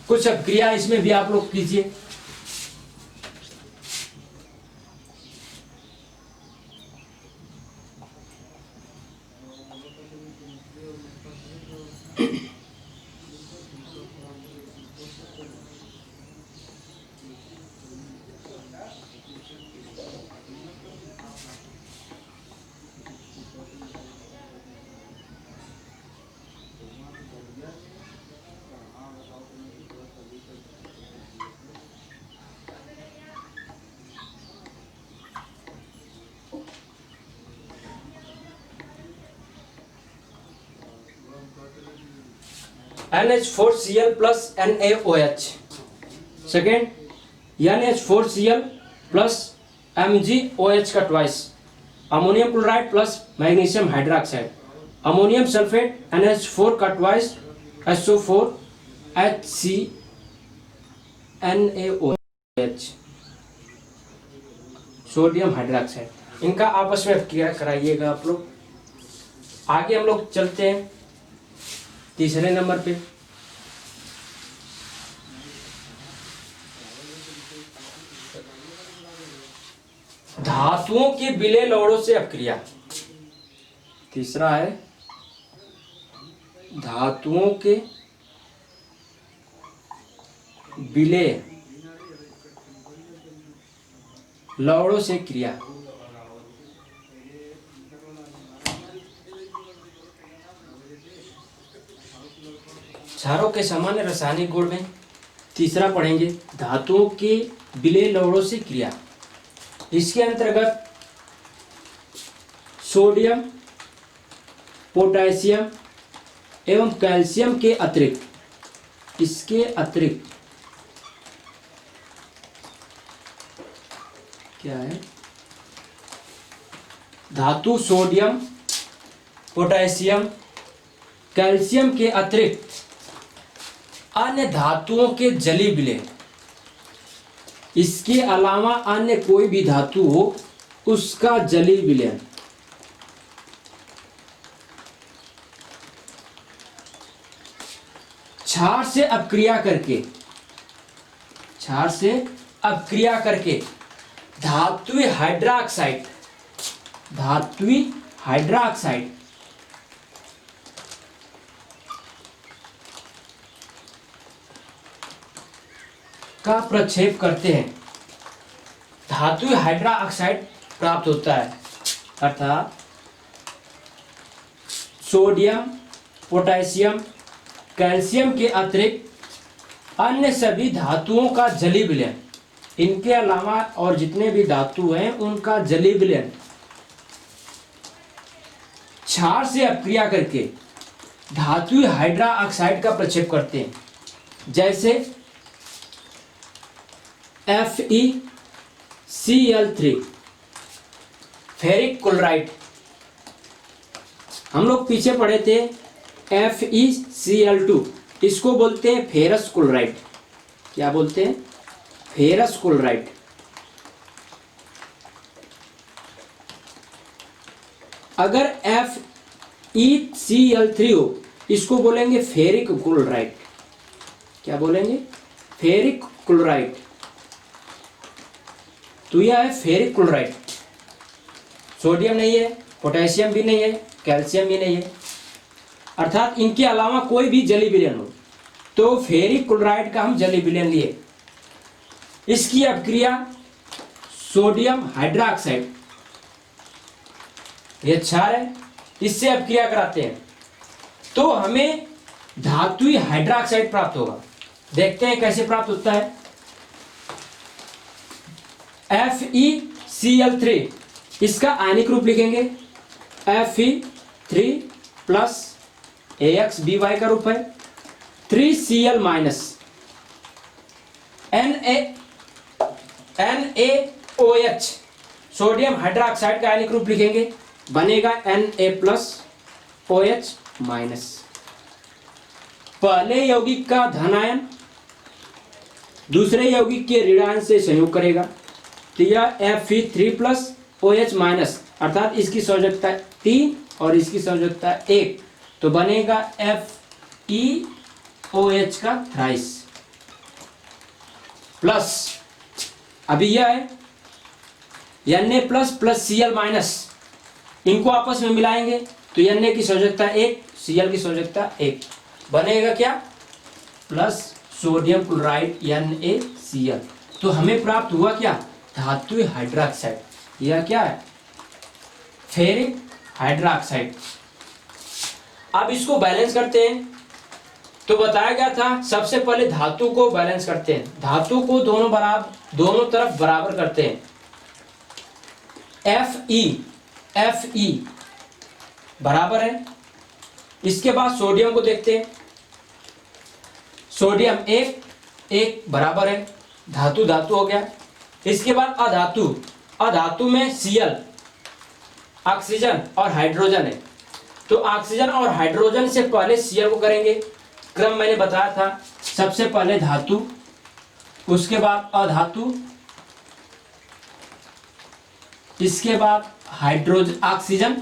कुछ क्रिया इसमें भी आप लोग कीजिए। NH4Cl plus NaOH। Second, NH4Cl plus MgOH का twice, ammonium chloride plus magnesium hydroxide, ammonium sulphate NH4 का twice, SO4 HCNaOH, sodium hydroxide. इनका आपस में क्रिया कराइएगा आप लोग। आगे हम लोग चलते हैं तीसरे नंबर पे, धातुओं के विलय लवणों से अपक्रिया। तीसरा है धातुओं के विलय लवणों से क्रिया। क्षारों के सामान्य रासायनिक गुण में तीसरा पढ़ेंगे, धातुओं के विलय लवणों से क्रिया। इसके अंतर्गत सोडियम, पोटेशियम एवं कैल्शियम के अतिरिक्त, इसके अतिरिक्त क्या है, धातु सोडियम पोटेशियम कैल्शियम के अतिरिक्त अन्य धातुओं के जली विलयन, इसके अलावा अन्य कोई भी धातु हो उसका जली विलयन क्षार से अपक्रिया करके धात्विक हाइड्रोक्साइड का प्रक्षेप करते हैं, धात्विक हाइड्रोक्साइड प्राप्त होता है। अर्थात सोडियम पोटेशियम कैल्शियम के अतिरिक्त अन्य सभी धातुओं का जली विलयन, इनके अलावा और जितने भी धातु हैं उनका जली विलयन क्षार से अपक्रिया करके धात्विक हाइड्रोक्साइड का प्रक्षेप करते हैं, जैसे FeCl3 फेरिक क्लोराइड। हम लोग पीछे पढ़े थे FeCl2, इसको बोलते हैं फेरस क्लोराइड। क्या बोलते हैं? Ferrous chloride. अगर FeCl3 हो, इसको बोलेंगे फेरिक क्लोराइड। क्या बोलेंगे? Ferric chloride. तो यह है फेरिक क्लोराइड। सोडियम नहीं है, पोटेशियम भी नहीं है, कैल्शियम भी नहीं है, अर्थात इनके अलावा कोई भी जली विलयन हो तो फेरिक क्लोराइड का हम जली विलयन लिए। इसकी अपक्रिया सोडियम हाइड्रोक्साइड, यह क्षार है, इससे अपक्रिया कराते हैं तो हमें धात्विक हाइड्रोक्साइड प्राप्त होगा। देखते हैं कैसे प्राप्त होता है। FeCl3, इसका आयनिक रूप लिखेंगे Fe3 प्लस AxBy का रूप है 3Cl minus NaOH, sodium hydroxide का आयनिक रूप लिखेंगे, बनेगा Na प्लस OH माइनस। पहले यौगिक का धनायन दूसरे यौगिक के ऋणायन से संयोग करेगा तो यह Fe3 प्लस OH माइनस, अर्थात इसकी संयोजकता 3 और इसकी संयोजकता 1, तो बनेगा FeOH का थ्राइस प्लस। अभी यह है Na plus plus Cl minus, इनको आपस में मिलाएंगे तो Na की संयोजकता 1, Cl की संयोजकता 1, बनेगा क्या? Plus sodium chloride NaCl। तो हमें प्राप्त हुआ क्या? धात्विक हाइड्रोक्साइड। यह क्या है? Ferric hydroxide. अब इसको बैलेंस करते हैं तो बताया गया था सबसे पहले धातु को बैलेंस करते हैं, धातु को दोनों तरफ बराबर करते हैं। Fe बराबर है। इसके बाद सोडियम को देखते हैं, सोडियम 1 बराबर है, धातु हो गया। इसके बाद अधातु में Cl ऑक्सीजन और हाइड्रोजन है, तो ऑक्सीजन और हाइड्रोजन से पहले Cl को करेंगे। क्रम मैंने बताया था, सबसे पहले धातु, उसके बाद अधातु, इसके बाद ऑक्सीजन,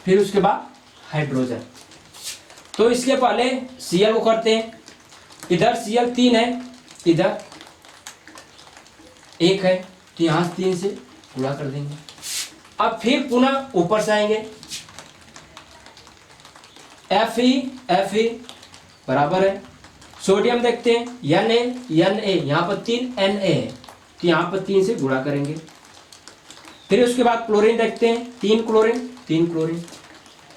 फिर उसके बाद हाइड्रोजन। तो इसके पहले Cl को करते हैं। इधर Cl 3 है, इधर 1 है, तो यहाँ 3 से गुणा कर देंगे। अब फिर पुनः ऊपर से आएंगे, Fe बराबर है। सोडियम देखते हैं, Na यहाँ पर 3 Na है, तो यहाँ पर 3 से गुणा करेंगे। फिर उसके बाद क्लोरीन देखते हैं, 3 क्लोरीन।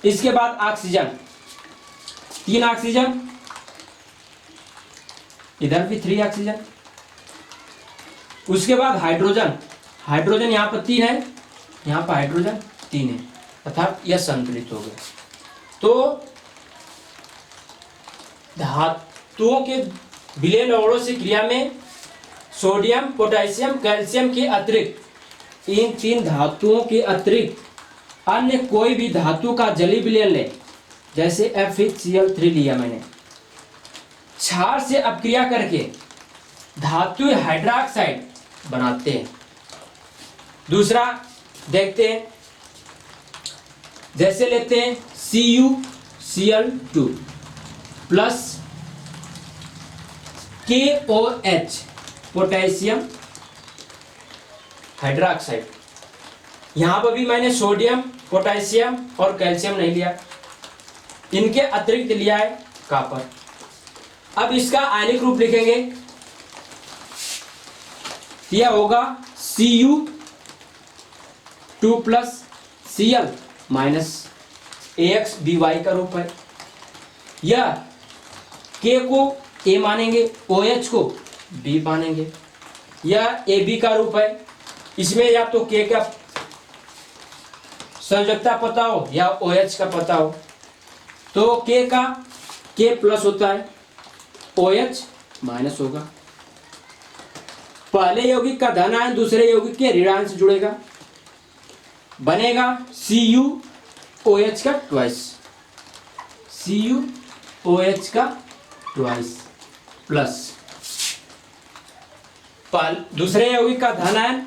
इसके बाद ऑक्सीजन, 3 ऑक्सीजन, इधर भी 3 ऑक्सीजन। उसके बाद हाइड्रोजन यहाँ पर 3 है, यहाँ पर हाइड्रोजन 3 है, अर्थात यह संतुलित हो गया। तो धातुओं के विलयन अवरोध से क्रिया में सोडियम पोटेशियम कैल्शियम के अतिरिक्त इन 3 धातुओं के अतिरिक्त अन्य कोई भी धातु का जलीय विलयन लें, जैसे FeCl3 लिया मैंने, क्षार से अपक्रिया करके धातु हाइड्रोक्साइड बनाते हैं। दूसरा देखते हैं, जैसे लेते हैं CuCl2 plus KOH potassium hydroxide. यहां पर भी मैंने सोडियम, पोटेशियम और कैल्शियम नहीं लिया, इनके अतिरिक्त लिया है कॉपर। अब इसका आयनिक रूप लिखेंगे, यह होगा Cu2 plus Cl minus AxBy का रूप है। यह K को A मानेंगे, OH को B मानेंगे। यह AB का रूप है। इसमें या तो K का संयोजकता पता हो या OH का पता हो, तो K का K प्लस होता है, OH माइनस होगा। पहले यौगिक का धन आयन दूसरे यौगिक के ऋणायन से जुड़ेगा, बनेगा CuOH का ट्वाइस, CuOH का ट्वाइस प्लस दूसरे यौगिक का धन आयन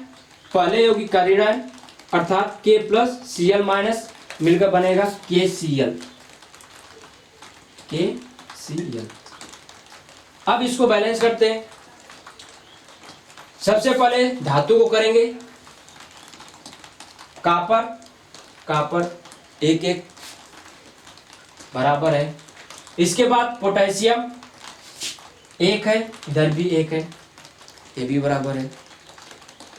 पहले यौगिक का ऋणायन अर्थात K प्लस Cl माइनस मिलकर बनेगा KCl। अब इसको बैलेंस करते हैं। सबसे पहले धातु को करेंगे, कॉपर 1 बराबर है। इसके बाद पोटेशियम 1 है, इधर भी 1 है, ये भी बराबर है।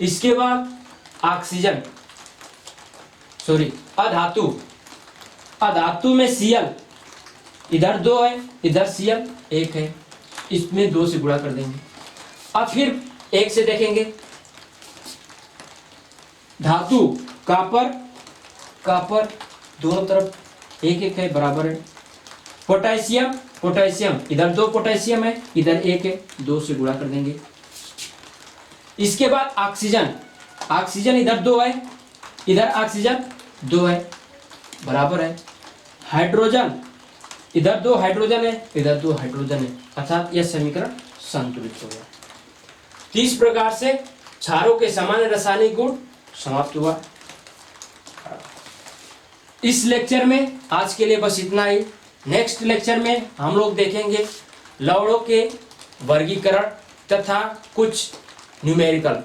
इसके बाद ऑक्सीजन अधातु में Cl, इधर 2 है, इधर Cl 1 है, इसमें 2 से गुणा कर देंगे। अब फिर 1 से देखेंगे, धातु कॉपर दोनों तरफ 1 है, बराबर है। पोटेशियम इधर 2 पोटेशियम है, इधर 1 है, 2 से गुणा कर देंगे। इसके बाद ऑक्सीजन इधर 2 है, इधर ऑक्सीजन 2 है, बराबर है। हाइड्रोजन इधर 2 हाइड्रोजन है, इधर 2 हाइड्रोजन है, अर्थात यह समीकरण संतुलित हो गया। तो इस प्रकार से क्षारों के सामान्य रासायनिक गुण समाप्त हुआ। इस लेक्चर में आज के लिए बस इतना ही। नेक्स्ट लेक्चर में हम लोग देखेंगे लवणों के वर्गीकरण तथा कुछ न्यूमेरिकल